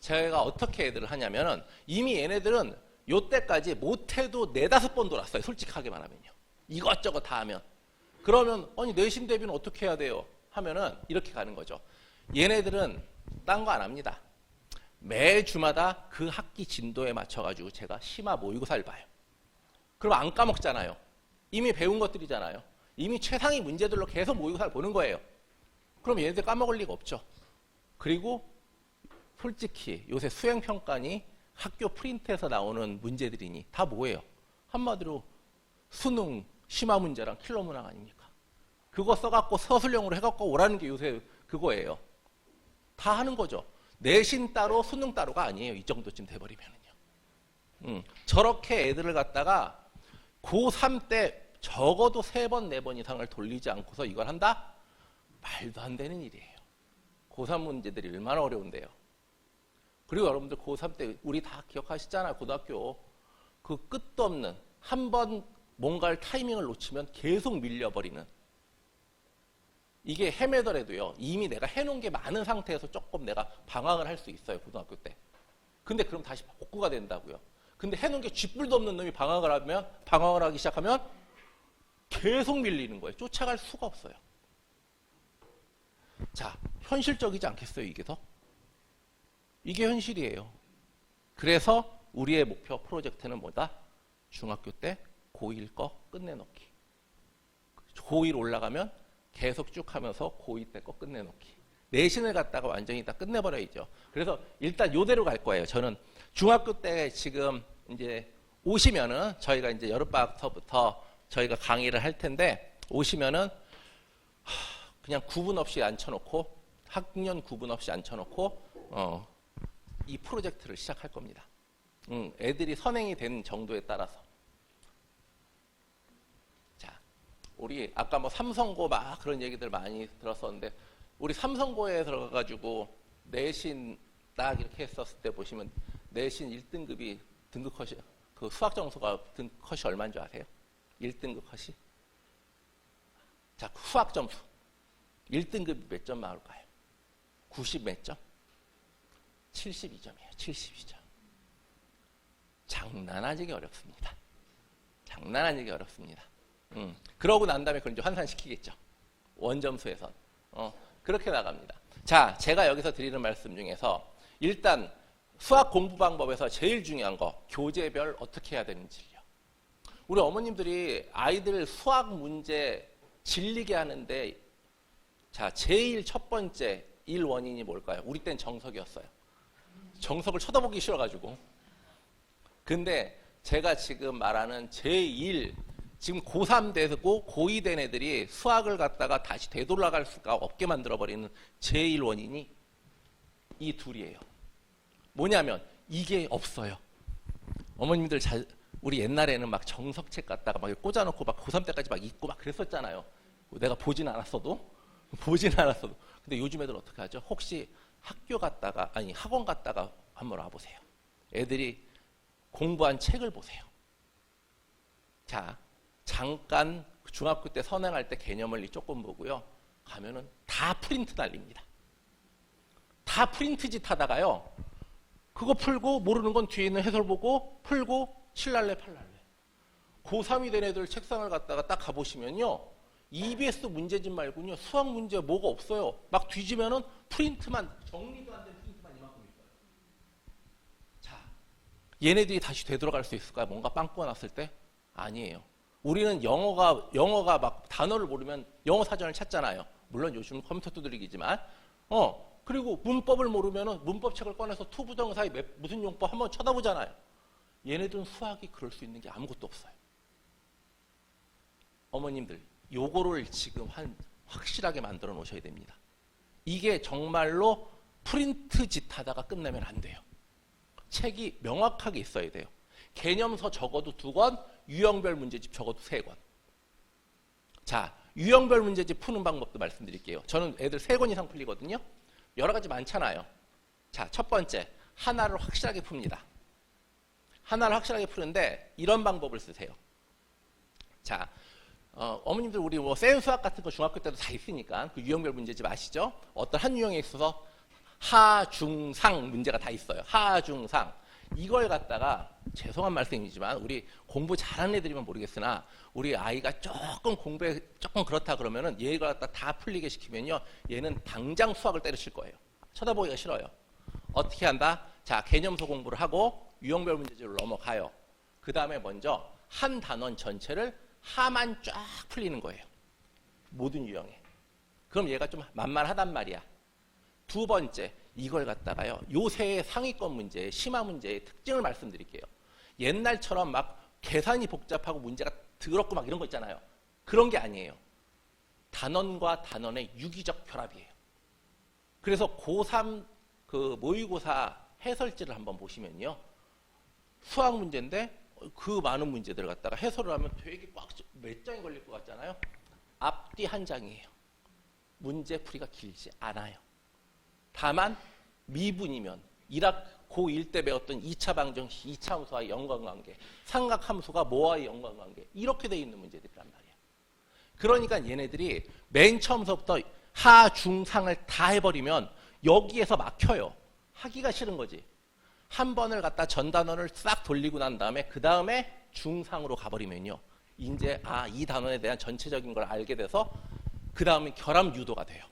제가 어떻게 애들을 하냐면은 이미 얘네들은 요때까지 못해도 4-5번 돌았어요. 솔직하게 말하면요. 이것저것 다 하면. 그러면 아니 내신 대비는 어떻게 해야 돼요? 하면은 이렇게 가는 거죠. 얘네들은 딴 거 안 합니다. 매주마다 그 학기 진도에 맞춰가지고 제가 심화 모의고사를 봐요. 그럼 안 까먹잖아요. 이미 배운 것들이잖아요. 이미 최상위 문제들로 계속 모의고사를 보는 거예요. 그럼 얘네들 까먹을 리가 없죠. 그리고 솔직히 요새 수행평가니 학교 프린트에서 나오는 문제들이니 다 뭐예요? 한마디로 수능 심화 문제랑 킬러 문항 아닙니까? 그거 써갖고 서술형으로 해갖고 오라는 게 요새 그거예요. 다 하는 거죠. 내신 따로 수능 따로가 아니에요. 이 정도쯤 돼버리면은요. 저렇게 애들을 갖다가 고3 때 적어도 3번, 4번 이상을 돌리지 않고서 이걸 한다? 말도 안 되는 일이에요. 고3 문제들이 얼마나 어려운데요. 그리고 여러분들 고3 때 우리 다 기억하시잖아요. 고등학교. 그 끝도 없는 한 번 뭔가를 타이밍을 놓치면 계속 밀려버리는. 이게 헤매더라도요. 이미 내가 해놓은 게 많은 상태에서 조금 내가 방황을 할 수 있어요. 고등학교 때. 근데 그럼 다시 복구가 된다고요. 근데 해놓은 게 쥐뿔도 없는 놈이 방황을 하기 시작하면 계속 밀리는 거예요. 쫓아갈 수가 없어요. 자, 현실적이지 않겠어요, 이게 더? 이게 현실이에요. 그래서 우리의 목표 프로젝트는 뭐다? 중학교 때 고1 거 끝내놓기. 고1 올라가면 계속 쭉 하면서 고2 때 거 끝내놓기. 내신을 갖다가 완전히 다 끝내버려야죠. 그래서 일단 요대로 갈 거예요. 저는 중학교 때 지금 이제 오시면은 저희가 이제 여름방학서부터 저희가 강의를 할 텐데 오시면은 그냥 구분 없이 앉혀놓고 학년 구분 없이 앉혀놓고 이 프로젝트를 시작할 겁니다. 애들이 선행이 된 정도에 따라서. 자, 우리 아까 뭐 삼성고 막 그런 얘기들 많이 들었었는데 우리 삼성고에 들어가가지고 내신 딱 이렇게 했었을 때 보시면 내신 1등급이 등급 컷이 그 수학 점수가 등급 컷이 얼마인 줄 아세요? 1등급 컷이? 자, 수학 점수 1등급이 몇 점 나올까요? 90 몇 점? 72점이에요. 72점. 장난하기 어렵습니다. 장난하기 어렵습니다. 그러고 난 다음에 그걸 이제 환산시키겠죠. 원점수에선. 그렇게 나갑니다. 자, 제가 여기서 드리는 말씀 중에서 일단 수학 공부 방법에서 제일 중요한 거 교재별 어떻게 해야 되는지요. 우리 어머님들이 아이들 수학 문제 질리게 하는데 자, 제일 첫 번째 일 원인이 뭘까요? 우리 땐 정석이었어요. 정석을 쳐다보기 싫어가지고. 근데 제가 지금 말하는 제1 지금 고3 되고 고2 된 애들이 수학을 갖다가 다시 되돌아갈 수가 없게 만들어버리는 제1 원인이 이 둘이에요. 뭐냐면 이게 없어요. 어머님들 우리 옛날에는 막 정석책 갖다가 막 꽂아놓고 막 고3 때까지 막 읽고 막 그랬었잖아요. 내가 보진 않았어도. 근데 요즘 애들 어떻게 하죠? 혹시 학교 갔다가 아니 학원 갔다가 한번 와보세요. 애들이 공부한 책을 보세요. 자, 잠깐 중학교 때 선행할 때 개념을 조금 보고요. 가면은 다 프린트 날립니다. 다 프린트 짓 하다가요. 그거 풀고 모르는 건 뒤에 있는 해설 보고 풀고 칠날래 팔날래. 고3이 된 애들 책상을 갖다가 딱 가보시면요. EBS 문제집 말고요. 수학 문제 뭐가 없어요. 막 뒤지면은 프린트만 정리도 안 된 프린트만 이만큼 있어요. 자, 얘네들이 다시 되돌아갈 수 있을까요? 뭔가 빵꾸가 났을 때? 아니에요. 우리는 영어가 막 단어를 모르면 영어 사전을 찾잖아요. 물론 요즘 컴퓨터 두드리기지만, 그리고 문법을 모르면은 문법책을 꺼내서 투부정사의 무슨 용법 한번 쳐다보잖아요. 얘네들은 수학이 그럴 수 있는 게 아무것도 없어요. 어머님들, 요거를 지금 확실하게 만들어 놓으셔야 됩니다. 이게 정말로 프린트 짓 하다가 끝내면 안 돼요. 책이 명확하게 있어야 돼요. 개념서 적어도 2권, 유형별 문제집 적어도 3권. 자, 유형별 문제집 푸는 방법도 말씀드릴게요. 저는 애들 3권 이상 풀리거든요. 여러 가지 많잖아요. 자, 첫 번째, 하나를 확실하게 풉니다. 하나를 확실하게 푸는데 이런 방법을 쓰세요. 자, 어머님들 우리 뭐 센수학 같은 거 중학교 때도 다 있으니까 그 유형별 문제집 아시죠? 어떤 한 유형에 있어서 하, 중, 상 문제가 다 있어요. 하, 중, 상. 이걸 갖다가 죄송한 말씀이지만 우리 공부 잘하는 애들이면 모르겠으나 우리 아이가 조금 공부에 조금 그렇다 그러면은 얘가 갖다 다 풀리게 시키면요. 얘는 당장 수학을 때려칠 거예요. 쳐다보기가 싫어요. 어떻게 한다? 자, 개념서 공부를 하고 유형별 문제집을 넘어가요. 그 다음에 먼저 한 단원 전체를 하만 쫙 풀리는 거예요. 모든 유형에. 그럼 얘가 좀 만만하단 말이야. 두 번째, 이걸 갖다가요. 요새의 상위권 문제, 심화 문제의 특징을 말씀드릴게요. 옛날처럼 막 계산이 복잡하고 문제가 더럽고 막 이런 거 있잖아요. 그런 게 아니에요. 단원과 단원의 유기적 결합이에요. 그래서 고3 그 모의고사 해설지를 한번 보시면요. 수학 문제인데 그 많은 문제들을 갖다가 해설을 하면 되게 꽉 몇 장이 걸릴 것 같잖아요. 앞뒤 한 장이에요. 문제 풀이가 길지 않아요. 다만 미분이면 고1 때 배웠던 2차 방정식, 2차 함수와의 연관관계, 삼각함수가 뭐와의 연관관계 이렇게 돼 있는 문제들이란 말이야. 그러니까 얘네들이 맨 처음서부터 하, 중, 상을 다 해버리면 여기에서 막혀요. 하기가 싫은 거지. 한 번을 갖다 전 단원을 싹 돌리고 난 다음에 그 다음에 중상으로 가버리면요. 이제 이 단원에 대한 전체적인 걸 알게 돼서 그 다음에 결합 유도가 돼요.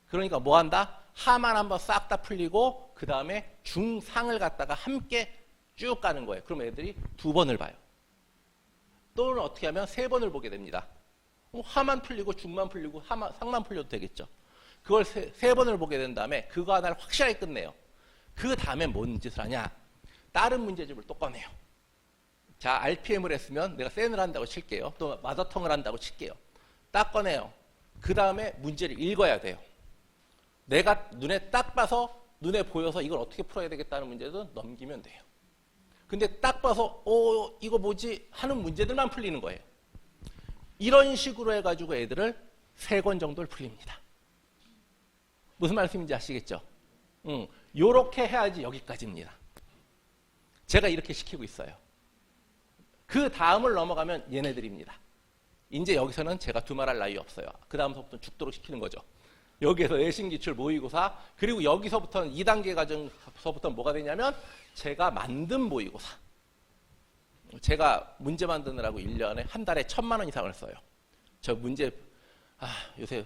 그러니까 뭐 한다? 하만 한번 싹 다 풀리고 그 다음에 중상을 갖다가 함께 쭉 가는 거예요. 그럼 애들이 2번을 봐요. 또는 어떻게 하면 3번을 보게 됩니다. 하만 풀리고 중만 풀리고 상만 풀려도 되겠죠. 그걸 3번을 보게 된 다음에 그거 하나를 확실하게 끝내요. 그 다음에 뭔 짓을 하냐? 다른 문제집을 또 꺼내요. 자, RPM을 했으면 내가 센을 한다고 칠게요. 또 마더텅을 한다고 칠게요. 딱 꺼내요. 그 다음에 문제를 읽어야 돼요. 내가 눈에 딱 봐서 눈에 보여서 이걸 어떻게 풀어야 되겠다는 문제도 넘기면 돼요. 근데 딱 봐서 이거 뭐지 하는 문제들만 풀리는 거예요. 이런 식으로 해가지고 애들을 3권 정도를 풀립니다. 무슨 말씀인지 아시겠죠? 요렇게 해야지 여기까지입니다. 제가 이렇게 시키고 있어요. 그 다음을 넘어가면 얘네들입니다. 이제 여기서는 제가 두말할 나위 없어요. 그 다음서부터는 죽도록 시키는 거죠. 여기에서 내신기출 모의고사, 그리고 여기서부터는 2단계 과정서부터는 뭐가 되냐면 제가 만든 모의고사. 제가 문제 만드느라고 1년에 한 달에 1,000만 원 이상을 써요. 저 문제 요새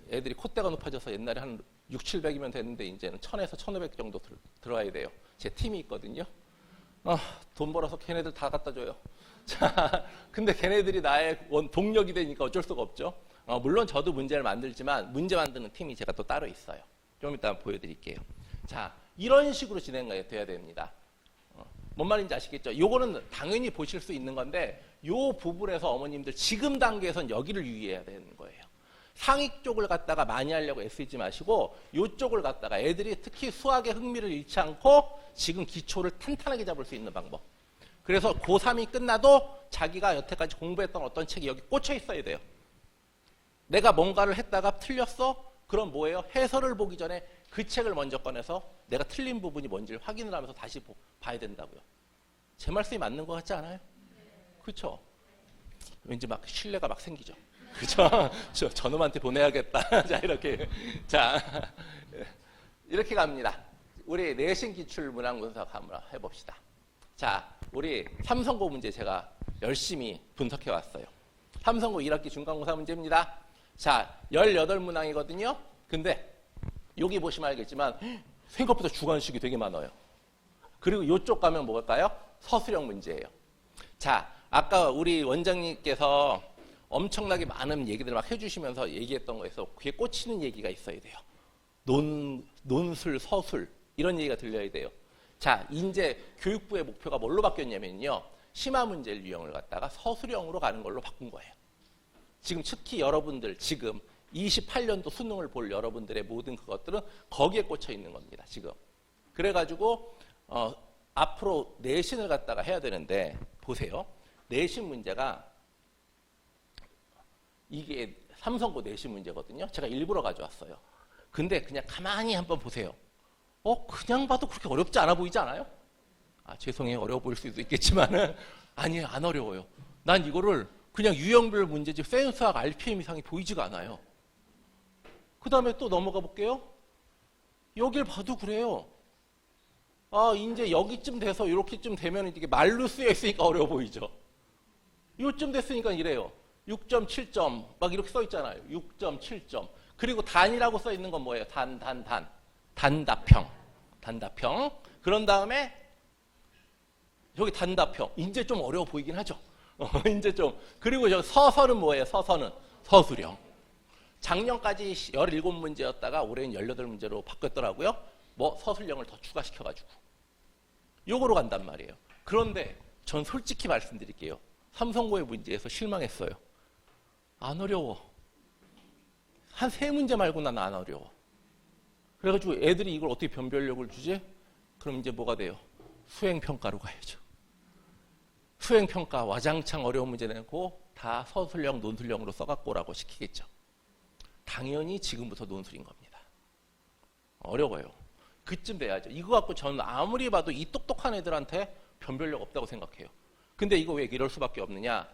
애들이 콧대가 높아져서 옛날에 한 6, 700이면 되는데 이제는 1,000에서 1,500 정도 들어와야 돼요. 제 팀이 있거든요. 돈 벌어서 걔네들 다 갖다 줘요. 자, 근데 걔네들이 나의 동력이 되니까 어쩔 수가 없죠. 물론 저도 문제를 만들지만 문제 만드는 팀이 제가 또 따로 있어요. 좀 이따 보여드릴게요. 자, 이런 식으로 진행돼야 됩니다. 뭔 말인지 아시겠죠? 요거는 당연히 보실 수 있는 건데 요 부분에서 어머님들 지금 단계에선 여기를 유의해야 되는 거예요. 상위 쪽을 갖다가 많이 하려고 애쓰지 마시고 요쪽을 갖다가 애들이 특히 수학에 흥미를 잃지 않고 지금 기초를 탄탄하게 잡을 수 있는 방법. 그래서 고3이 끝나도 자기가 여태까지 공부했던 어떤 책이 여기 꽂혀 있어야 돼요. 내가 뭔가를 했다가 틀렸어? 그럼 뭐예요? 해설을 보기 전에 그 책을 먼저 꺼내서 내가 틀린 부분이 뭔지를 확인을 하면서 다시 봐야 된다고요. 제 말씀이 맞는 것 같지 않아요? 그렇죠? 왠지 막 신뢰가 막 생기죠. 그렇죠? 저놈한테 보내야겠다. 자, 이렇게. 자, 이렇게 갑니다. 우리 내신 기출 문항 분석 한번 해봅시다. 자, 우리 삼성고 문제 제가 열심히 분석해 왔어요. 삼성고 1학기 중간고사 문제입니다. 자, 18문항이거든요. 근데 여기 보시면 알겠지만 생각보다 주관식이 되게 많아요. 그리고 이쪽 가면 뭘까요? 서술형 문제예요. 자, 아까 우리 원장님께서 엄청나게 많은 얘기들 막 해주시면서 얘기했던 거에서 귀에 꽂히는 얘기가 있어야 돼요. 논술, 서술 이런 얘기가 들려야 돼요. 자, 이제 교육부의 목표가 뭘로 바뀌었냐면요. 심화 문제를 유형을 갖다가 서술형으로 가는 걸로 바꾼 거예요. 지금 특히 여러분들 지금 28년도 수능을 볼 여러분들의 모든 그것들은 거기에 꽂혀 있는 겁니다. 지금. 그래가지고 앞으로 내신을 갖다가 해야 되는데 보세요. 내신 문제가 이게 삼성고 내신 문제거든요. 제가 일부러 가져왔어요. 근데 그냥 가만히 한번 보세요. 그냥 봐도 그렇게 어렵지 않아 보이지 않아요? 죄송해요. 어려워 보일 수도 있겠지만은 아니에요. 안 어려워요. 난 이거를 그냥 유형별 문제집 센수학 RPM 이상이 보이지가 않아요. 그 다음에 또 넘어가 볼게요. 여길 봐도 그래요. 이제 여기쯤 돼서 이렇게쯤 되면 이게 말로 쓰여 있으니까 어려워 보이죠. 요쯤 됐으니까 이래요. 6.7점 막 이렇게 써 있잖아요. 6.7점. 그리고 단이라고 써 있는 건 뭐예요? 단답형. 그런 다음에 여기 단답형. 이제 좀 어려워 보이긴 하죠. 이제 좀. 그리고 저 서설은 뭐예요? 서서는 서술형. 작년까지 17문제였다가 올해는 18문제로 바뀌었더라고요. 서술형을 더 추가시켜가지고. 요거로 간단 말이에요. 그런데 전 솔직히 말씀드릴게요. 삼성고의 문제에서 실망했어요. 안 어려워. 한 3문제 말고 난 안 어려워. 그래가지고 애들이 이걸 어떻게 변별력을 주지? 그럼 이제 뭐가 돼요? 수행평가로 가야죠. 수행평가 와장창 어려운 문제 내고 다 서술형, 논술형으로 써갖고 오라고 시키겠죠. 당연히 지금부터 논술인 겁니다. 어려워요. 그쯤 돼야죠. 이거 갖고 저는 아무리 봐도 이 똑똑한 애들한테 변별력 없다고 생각해요. 근데 이거 왜 이럴 수밖에 없느냐?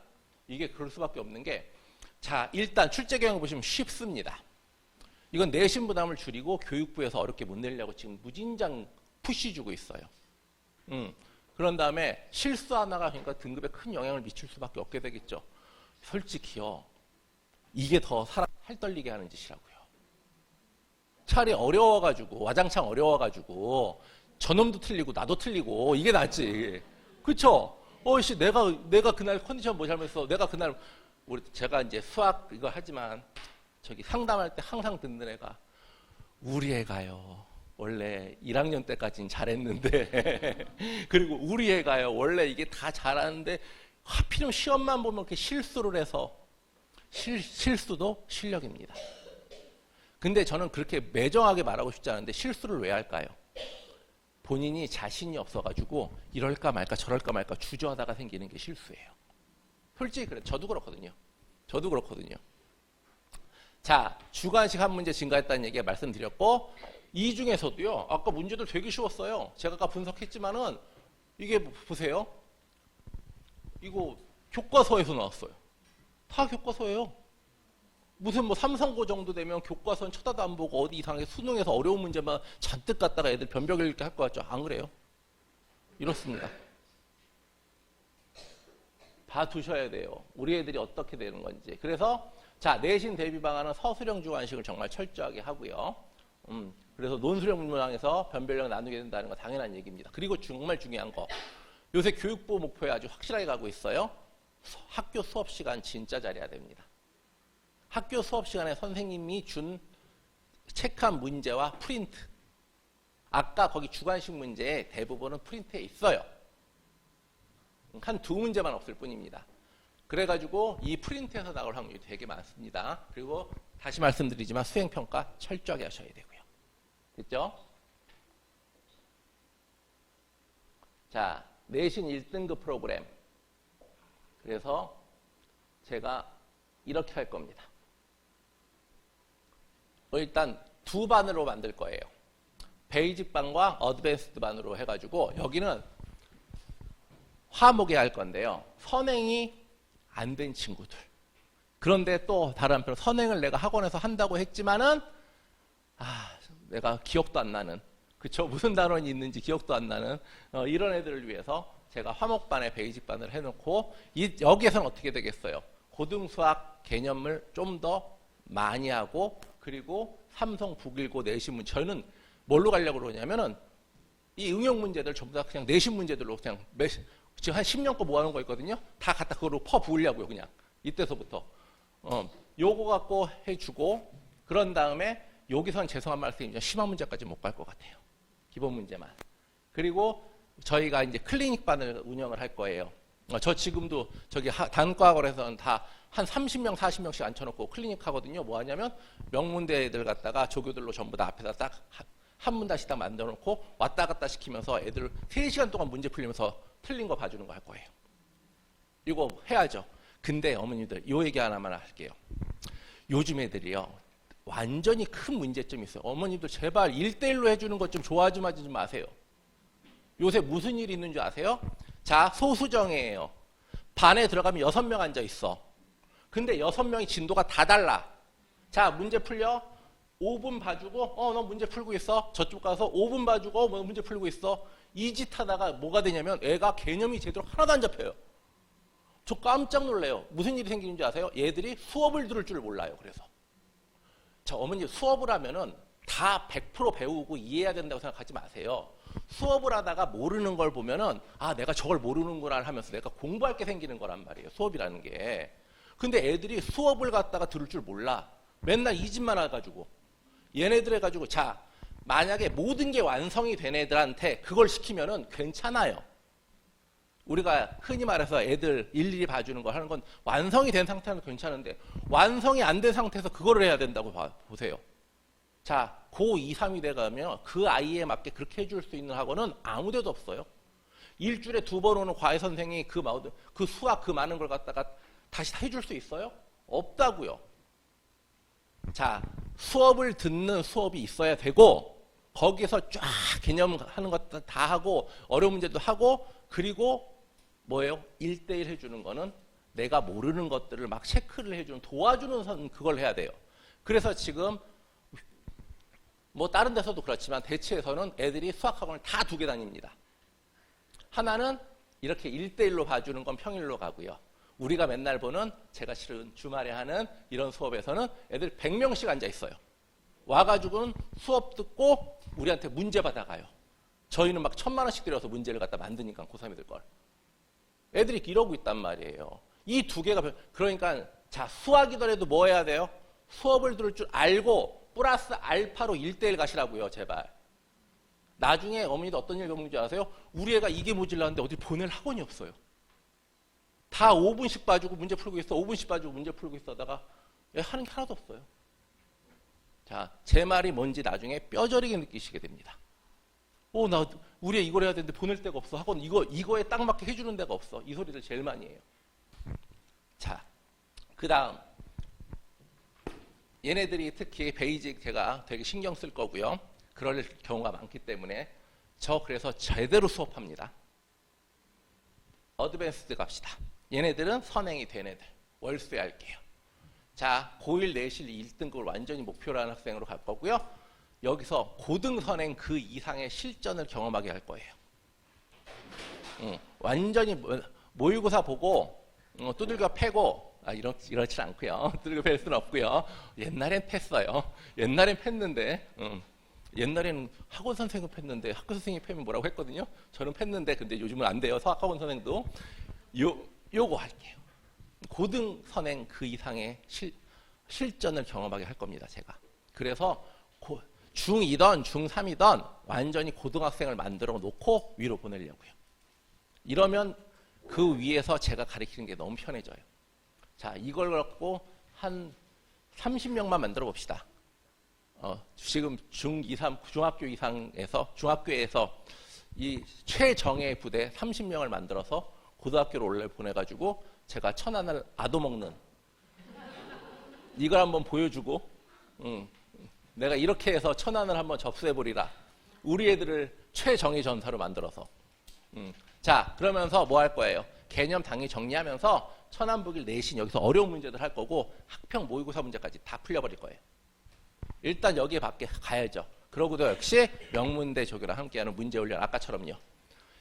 이게 그럴 수밖에 없는 게 자, 일단 출제 경향을 보시면 쉽습니다. 이건 내신 부담을 줄이고 교육부에서 어렵게 못 내려고 지금 무진장 푸시 주고 있어요. 그런 다음에 실수 하나가 그러니까 등급에 큰 영향을 미칠 수밖에 없게 되겠죠. 솔직히요. 이게 더 사람 살 떨리게 하는 짓이라고요. 차라리 어려워가지고 와장창 어려워가지고 저놈도 틀리고 나도 틀리고 이게 낫지. 그쵸? 내가 그날 컨디션 뭐 잘못했어. 내가 그날 제가 이제 수학 이거 하지만 저기 상담할 때 항상 듣는 애가 우리 애가요. 원래 1학년 때까지는 잘했는데 그리고 우리 애가요. 원래 이게 다 잘하는데 하필이면 시험만 보면 이렇게 실수를 해서 실수도 실력입니다. 근데 저는 그렇게 매정하게 말하고 싶지 않은데 실수를 왜 할까요? 본인이 자신이 없어가지고 이럴까 말까 저럴까 말까 주저하다가 생기는 게 실수예요. 솔직히 그래. 저도 그렇거든요. 자, 주관식 한 문제 증가했다는 얘기 말씀드렸고 이 중에서도요. 아까 문제들 되게 쉬웠어요. 제가 아까 분석했지만은 이게 보세요. 이거 교과서에서 나왔어요. 다 교과서예요. 무슨 삼성고 정도 되면 교과서는 쳐다도 안 보고 어디 이상하게 수능에서 어려운 문제만 잔뜩 갖다가 애들 변벽 읽게 할 것 같죠? 안 그래요? 이렇습니다. 봐두셔야 돼요. 우리 애들이 어떻게 되는 건지. 그래서 자, 내신 대비 방안은 서술형 주관식을 정말 철저하게 하고요. 그래서 논술형 문항에서 변별력을 나누게 된다는 건 당연한 얘기입니다. 그리고 정말 중요한 거. 요새 교육부 목표에 아주 확실하게 가고 있어요. 학교 수업 시간 진짜 잘해야 됩니다. 학교 수업 시간에 선생님이 준 체크한 문제와 프린트. 아까 거기 주관식 문제의 대부분은 프린트에 있어요. 한 2문제만 없을 뿐입니다. 그래가지고 이 프린트에서 나올 확률이 되게 많습니다. 그리고 다시 말씀드리지만 수행평가 철저하게 하셔야 되고요. 됐죠? 자, 내신 1등급 프로그램. 그래서 제가 이렇게 할 겁니다. 일단 2반으로 만들 거예요. 베이직 반과 어드밴스드 반으로 해가지고 여기는 화목에 할 건데요. 선행이 안 된 친구들. 그런데 또 다른 한편 선행을 내가 학원에서 한다고 했지만은 내가 기억도 안 나는 그쵸? 무슨 단원이 있는지 기억도 안 나는 이런 애들을 위해서 제가 화목반에 베이직반을 해놓고 여기에서는 어떻게 되겠어요? 고등수학 개념을 좀 더 많이 하고 그리고 삼성 북일고 내신 문제 저는 뭘로 가려고 그러냐면은 이 응용 문제들 전부 다 그냥 내신 문제들로 그냥 지금 한 10년 거 모아놓은 거 있거든요. 다 갖다 그거로 퍼 부으려고요. 그냥 이때서부터. 요거 갖고 해주고 그런 다음에 여기서는 죄송한 말씀이지만 심한 문제까지 못 갈 것 같아요. 기본 문제만. 그리고 저희가 이제 클리닉반을 운영을 할 거예요. 저 지금도 저기 단과학원에서는 다 한 30명, 40명씩 앉혀놓고 클리닉 하거든요. 뭐 하냐면 명문대 애들 갖다가 조교들로 전부 다 앞에다 딱 한 문단씩 딱 만들어 놓고 왔다 갔다 시키면서 애들 3시간 동안 문제 풀리면서 틀린 거 봐주는 거 할 거예요. 이거 해야죠. 근데 어머니들 요 얘기 하나만 할게요. 요즘 애들이요. 완전히 큰 문제점이 있어요. 어머니들 제발 1대1로 해주는 것 좀 좋아하지 좀 마세요. 요새 무슨 일이 있는 줄 아세요? 자, 소수정예예요. 반에 들어가면 6명 앉아 있어. 근데 6명이 진도가 다 달라. 자, 문제 풀려. 5분 봐주고 너 문제 풀고 있어. 저쪽 가서 5분 봐주고 너 문제 풀고 있어. 이 짓 하다가 뭐가 되냐면 애가 개념이 제대로 하나도 안 잡혀요. 저 깜짝 놀래요. 무슨 일이 생기는 줄 아세요? 얘들이 수업을 들을 줄 몰라요. 그래서 자, 어머니 수업을 하면은 다 100% 배우고 이해해야 된다고 생각하지 마세요. 수업을 하다가 모르는 걸 보면은 아, 내가 저걸 모르는구나 하면서 내가 공부할 게 생기는 거란 말이에요. 수업이라는 게. 근데 애들이 수업을 갖다가 들을 줄 몰라. 맨날 이 짓만 해가지고 얘네들 해가지고 자, 만약에 모든 게 완성이 된 애들한테 그걸 시키면은 괜찮아요. 우리가 흔히 말해서 애들 일일이 봐주는 거 하는 건 완성이 된 상태는 괜찮은데 완성이 안 된 상태에서 그거를 해야 된다고 보세요. 자, 고2, 3이 돼가면 그 아이에 맞게 그렇게 해줄 수 있는 학원은 아무 데도 없어요. 일주일에 2번 오는 과외 선생이 그 수학 그 많은 걸 갖다가 다시 다 해줄 수 있어요? 없다고요. 자, 수업을 듣는 수업이 있어야 되고 거기서 쫙 개념하는 것도 다 하고 어려운 문제도 하고 그리고 뭐예요? 1대1 해주는 거는 내가 모르는 것들을 막 체크를 해주는 도와주는 선 그걸 해야 돼요. 그래서 지금 뭐 다른 데서도 그렇지만 대치에서는 애들이 수학학원을 다 2개 다닙니다. 하나는 이렇게 1대1로 봐주는 건 평일로 가고요. 우리가 맨날 보는 제가 실은 주말에 하는 이런 수업에서는 애들 100명씩 앉아 있어요. 와가지고는 수업 듣고 우리한테 문제 받아가요. 저희는 막 1000만 원씩 들여서 문제를 갖다 만드니까 고3 애들 걸. 애들이 이러고 있단 말이에요. 이 2개가 그러니까 자, 수학이더라도 뭐 해야 돼요? 수업을 들을 줄 알고 플러스 알파로 1대1 가시라고요. 제발. 나중에 어머니도 어떤 일 겪는 줄 아세요? 우리 애가 이게 모질라는데 어디 보낼 학원이 없어요. 다 5분씩 봐주고 문제 풀고 있어. 5분씩 봐주고 문제 풀고 있어 하다가 하는 게 하나도 없어요. 자, 제 말이 뭔지 나중에 뼈저리게 느끼시게 됩니다. 우리 애 이걸 해야 되는데 보낼 데가 없어. 학원 이거에 딱 맞게 해주는 데가 없어. 이 소리를 제일 많이 해요. 자, 그 다음 얘네들이 특히 베이직 제가 되게 신경 쓸 거고요. 그럴 경우가 많기 때문에 그래서 제대로 수업합니다. 어드밴스드 갑시다. 얘네들은 선행이 된 애들. 월수에 할게요. 자, 고1 내실 1등급을 완전히 목표로 하는 학생으로 갈 거고요. 여기서 고등 선행 그 이상의 실전을 경험하게 할 거예요. 완전히 모의고사 보고 두들겨 패고 이렇지 않고요. 두들겨 팰 수는 없고요. 옛날엔 팼어요. 옛날엔 팼는데 옛날에는 학원 선생님 팼는데 학교 선생님이 패면 뭐라고 했거든요. 저는 팼는데 근데 요즘은 안 돼요. 학원 선생도 요거 할게요. 고등 선행 그 이상의 실전을 경험하게 할 겁니다. 제가. 그래서 중2든 중3이든 완전히 고등학생을 만들어 놓고 위로 보내려고요. 이러면 그 위에서 제가 가르치는 게 너무 편해져요. 자, 이걸 갖고 한 30명만 만들어 봅시다. 지금 중2, 3, 중학교 이상에서 중학교에서 이 최정예 부대 30명을 만들어서 고등학교로 올려 보내가지고 제가 천안을 아도먹는 이걸 한번 보여주고 내가 이렇게 해서 천안을 한번 접수해버리라. 우리 애들을 최정예 전사로 만들어서 자, 그러면서 뭐 할 거예요? 개념 당연히 정리하면서 천안북일 내신 여기서 어려운 문제들 할 거고 학평 모의고사 문제까지 다 풀려버릴 거예요. 일단 여기에 밖에 가야죠. 그러고도 역시 명문대 조교랑 함께하는 문제훈련 아까처럼요.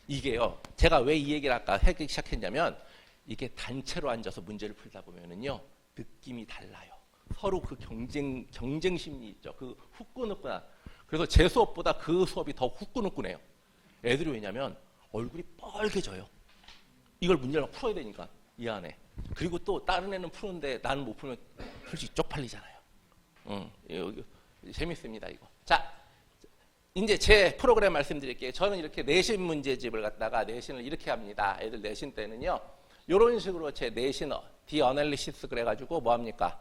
이게요. 제가 왜 이 얘기를 아까 하기 시작했냐면 이게 단체로 앉아서 문제를 풀다 보면은요. 느낌이 달라요. 서로 그 경쟁 심리 있죠. 그 후끈후끈한. 그래서 제 수업보다 그 수업이 더 후끈후끈해요. 애들이 왜냐면 얼굴이 빨개져요. 이걸 문제를 막 풀어야 되니까 이 안에. 그리고 또 다른 애는 푸는데 나는 못 풀면 솔직히 쪽팔리잖아요. 이거 재밌습니다 이거. 자, 이제 제 프로그램 말씀드릴게요. 저는 이렇게 내신 문제집을 갖다가 내신을 이렇게 합니다. 애들 내신 때는요. 이런 식으로 제 내신 디어널리시스 그래가지고 뭐 합니까?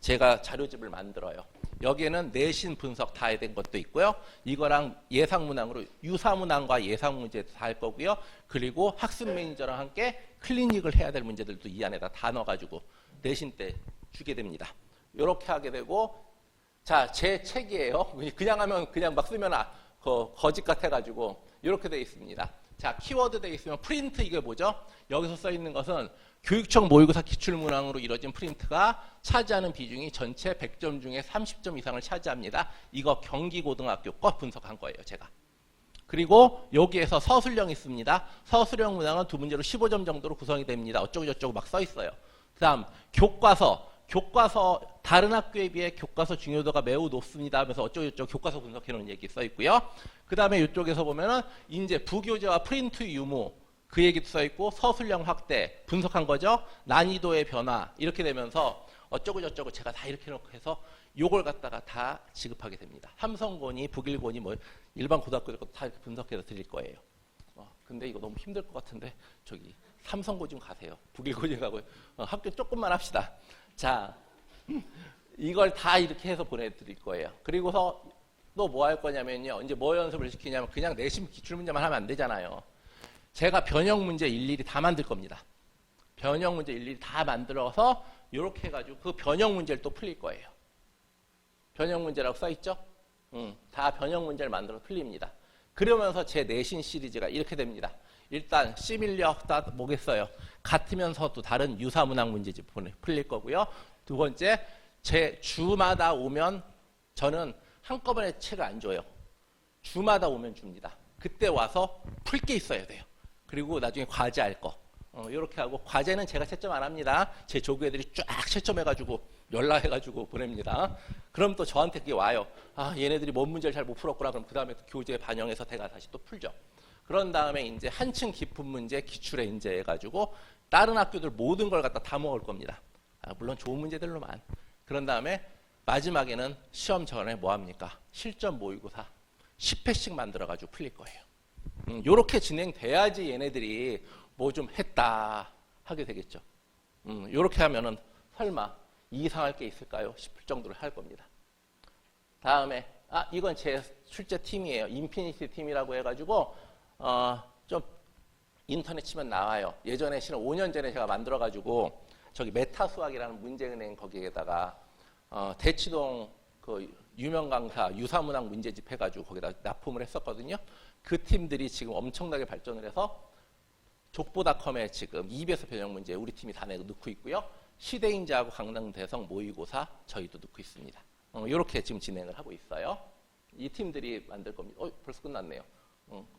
제가 자료집을 만들어요. 여기에는 내신 분석 다 해야 된 것도 있고요. 이거랑 예상 문항으로 유사 문항과 예상 문제 다 할 거고요. 그리고 학습 매니저랑 함께 클리닉을 해야 될 문제들도 이 안에다 다 넣어가지고 내신 때 주게 됩니다. 이렇게 하게 되고, 자, 제 책이에요. 그냥 하면 그냥 막 쓰면 거짓 같아가지고 이렇게 돼 있습니다. 자, 키워드 돼 있으면 프린트 이게 뭐죠? 여기서 써 있는 것은 교육청 모의고사 기출문항으로 이루어진 프린트가 차지하는 비중이 전체 100점 중에 30점 이상을 차지합니다. 이거 경기고등학교 거 분석한 거예요, 제가. 그리고 여기에서 서술형 있습니다. 서술형 문항은 두 문제로 15점 정도로 구성이 됩니다. 어쩌고저쩌고 막 써 있어요. 그 다음 교과서 다른 학교에 비해 교과서 중요도가 매우 높습니다 하면서 어쩌고저쩌고 교과서 분석해 놓은 얘기 써 있고요. 그 다음에 이쪽에서 보면은 이제 부교재와 프린트 유무 그 얘기도 써 있고 서술형 확대 분석한 거죠. 난이도의 변화 이렇게 되면서 어쩌고저쩌고 제가 다 이렇게 놓고 해서 요걸 갖다가 다 지급하게 됩니다. 삼성고니 북일고니 뭐 일반 고등학교들 것도 다 이렇게 분석해서 드릴 거예요. 근데 이거 너무 힘들 것 같은데 저기 삼성고 좀 가세요. 북일고 좀 가고요. 학교 조금만 합시다. 자, 이걸 다 이렇게 해서 보내드릴 거예요. 그리고서 또 뭐 할 거냐면요. 이제 뭐 연습을 시키냐면 그냥 내신 기출문제만 하면 안 되잖아요. 제가 변형 문제 일일이 다 만들 겁니다. 변형 문제 일일이 다 만들어서 이렇게 해가지고 그 변형 문제를 또 풀릴 거예요. 변형 문제라고 써있죠? 다 변형 문제를 만들어 풀립니다. 그러면서 제 내신 시리즈가 이렇게 됩니다. 일단 시밀리어 뭐겠어요? 같으면서도 다른 유사 문항 문제집 풀릴 거고요. 두 번째, 제 주마다 오면 저는 한꺼번에 책을 안 줘요. 주마다 오면 줍니다. 그때 와서 풀 게 있어야 돼요. 그리고 나중에 과제할 거. 이렇게 하고 과제는 제가 채점 안 합니다. 제 조교 애들이 쫙 채점해가지고 연락해가지고 보냅니다. 그럼 또 저한테 그게 와요. 얘네들이 뭔 문제를 잘 못 풀었구나. 그럼 그 다음에 교재에 반영해서 제가 다시 또 풀죠. 그런 다음에 이제 한층 깊은 문제 기출에 이제 해가지고 다른 학교들 모든 걸 갖다 다 먹을 겁니다. 물론 좋은 문제들로만. 그런 다음에 마지막에는 시험 전에 뭐 합니까? 실전 모의고사 10회씩 만들어가지고 풀릴 거예요. 요렇게 진행돼야지 얘네들이 뭐 좀 했다 하게 되겠죠. 요렇게 하면은 설마 이상할 게 있을까요? 싶을 정도로 할 겁니다. 다음에 이건 제 출제 팀이에요. 인피니티 팀이라고 해가지고 좀 인터넷 치면 나와요. 예전에 5년 전에 제가 만들어가지고 저기 메타 수학이라는 문제은행 거기에다가 대치동 그 유명 강사 유사문항 문제집 해가지고 거기다 납품을 했었거든요. 그 팀들이 지금 엄청나게 발전을 해서 족보닷컴에 지금 EBS 변형 문제 우리 팀이 다 넣고 있고요. 시대인자하고 강남대성 모의고사 저희도 넣고 있습니다. 이렇게 지금 진행을 하고 있어요. 이 팀들이 만들 겁니다. 벌써 끝났네요.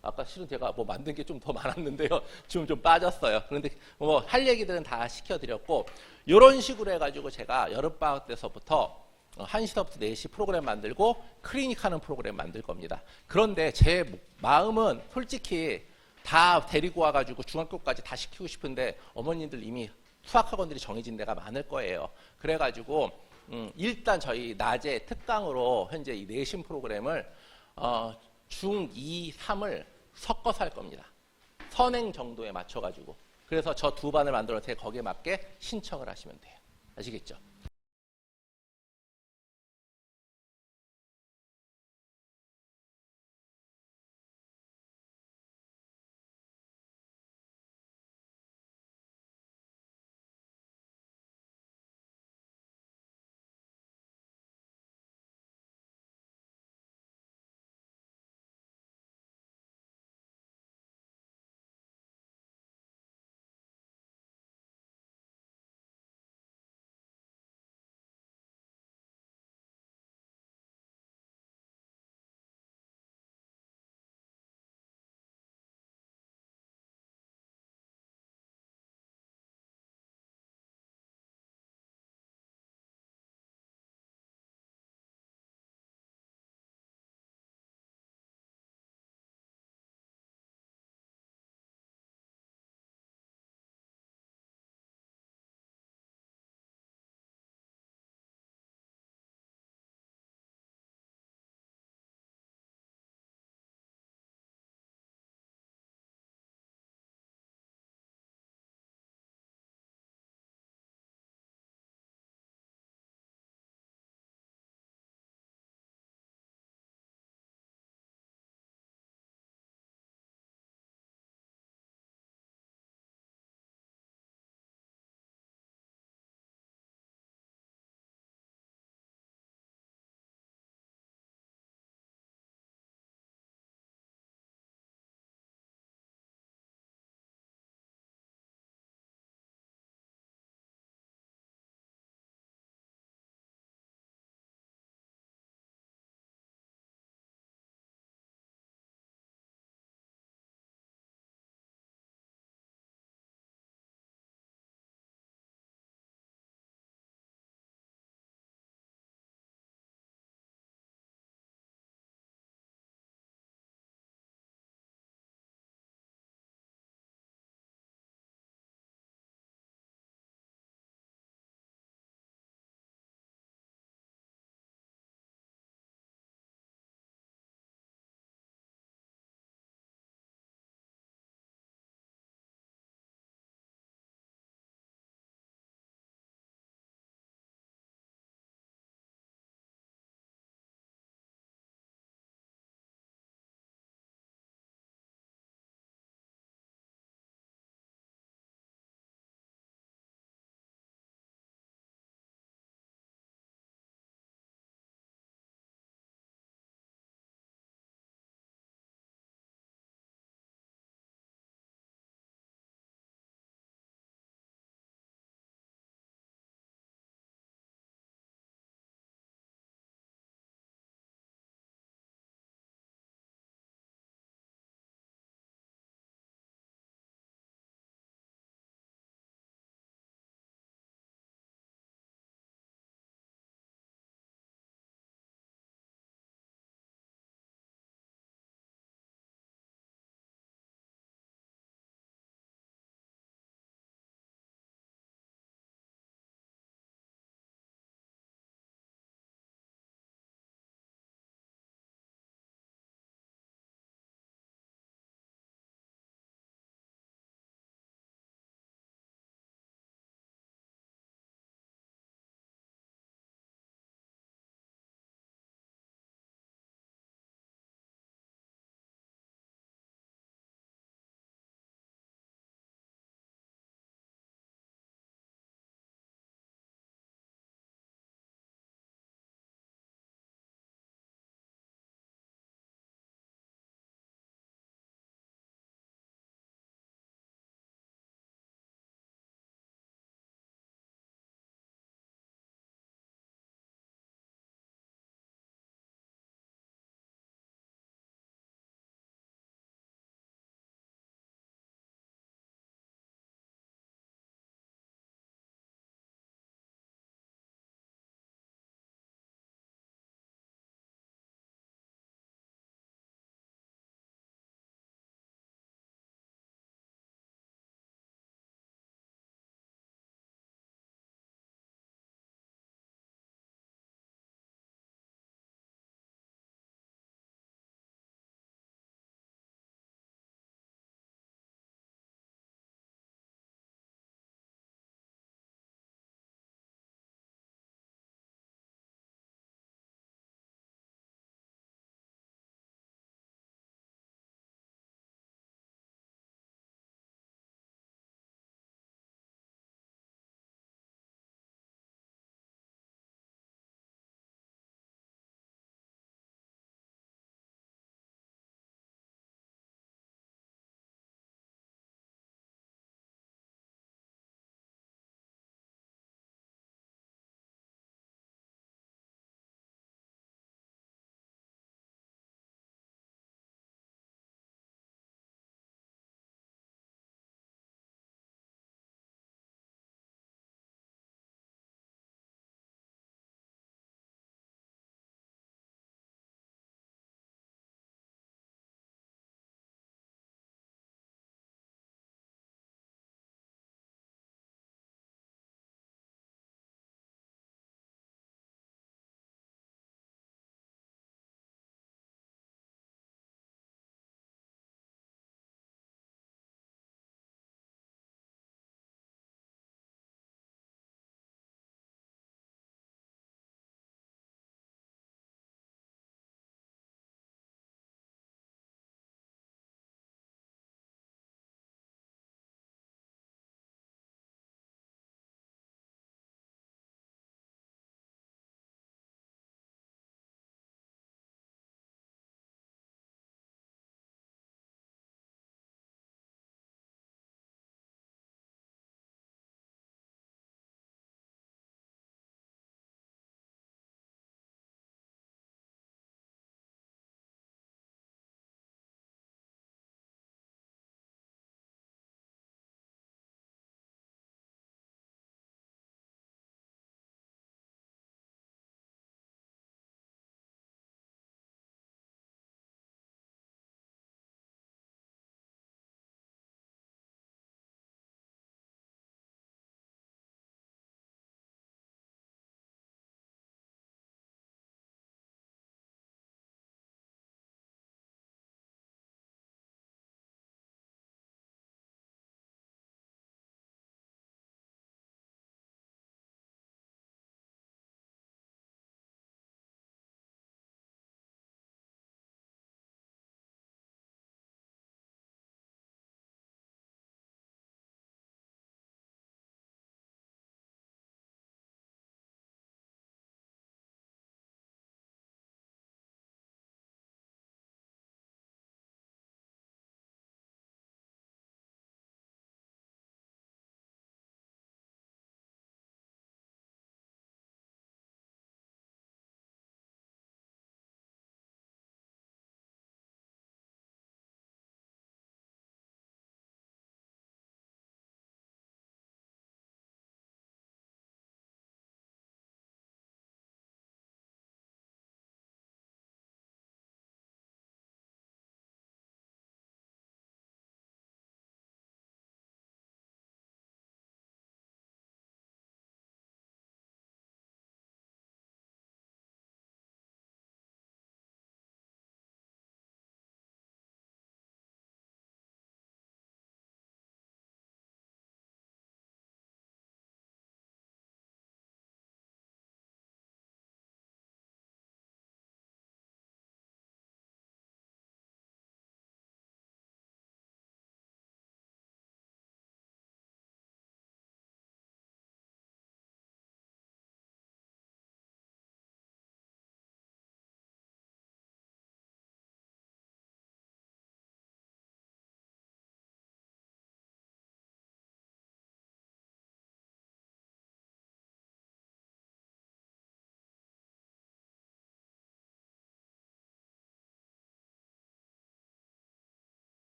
아까 실은 제가 뭐 만든 게 좀 더 많았는데요. 지금 좀 빠졌어요. 그런데 뭐 할 얘기들은 다 시켜드렸고 이런 식으로 해가지고 제가 여름방학 때서부터 1시부터 4시 프로그램 만들고 클리닉 하는 프로그램 만들 겁니다. 그런데 제 마음은 솔직히 다 데리고 와가지고 중학교까지 다 시키고 싶은데 어머님들 이미 수학학원들이 정해진 데가 많을 거예요. 그래가지고 일단 저희 낮에 특강으로 현재 이 내신 프로그램을 중, 2, 3을 섞어서 할 겁니다. 선행 정도에 맞춰가지고. 그래서 저 두 반을 만들어서 거기에 맞게 신청을 하시면 돼요. 아시겠죠?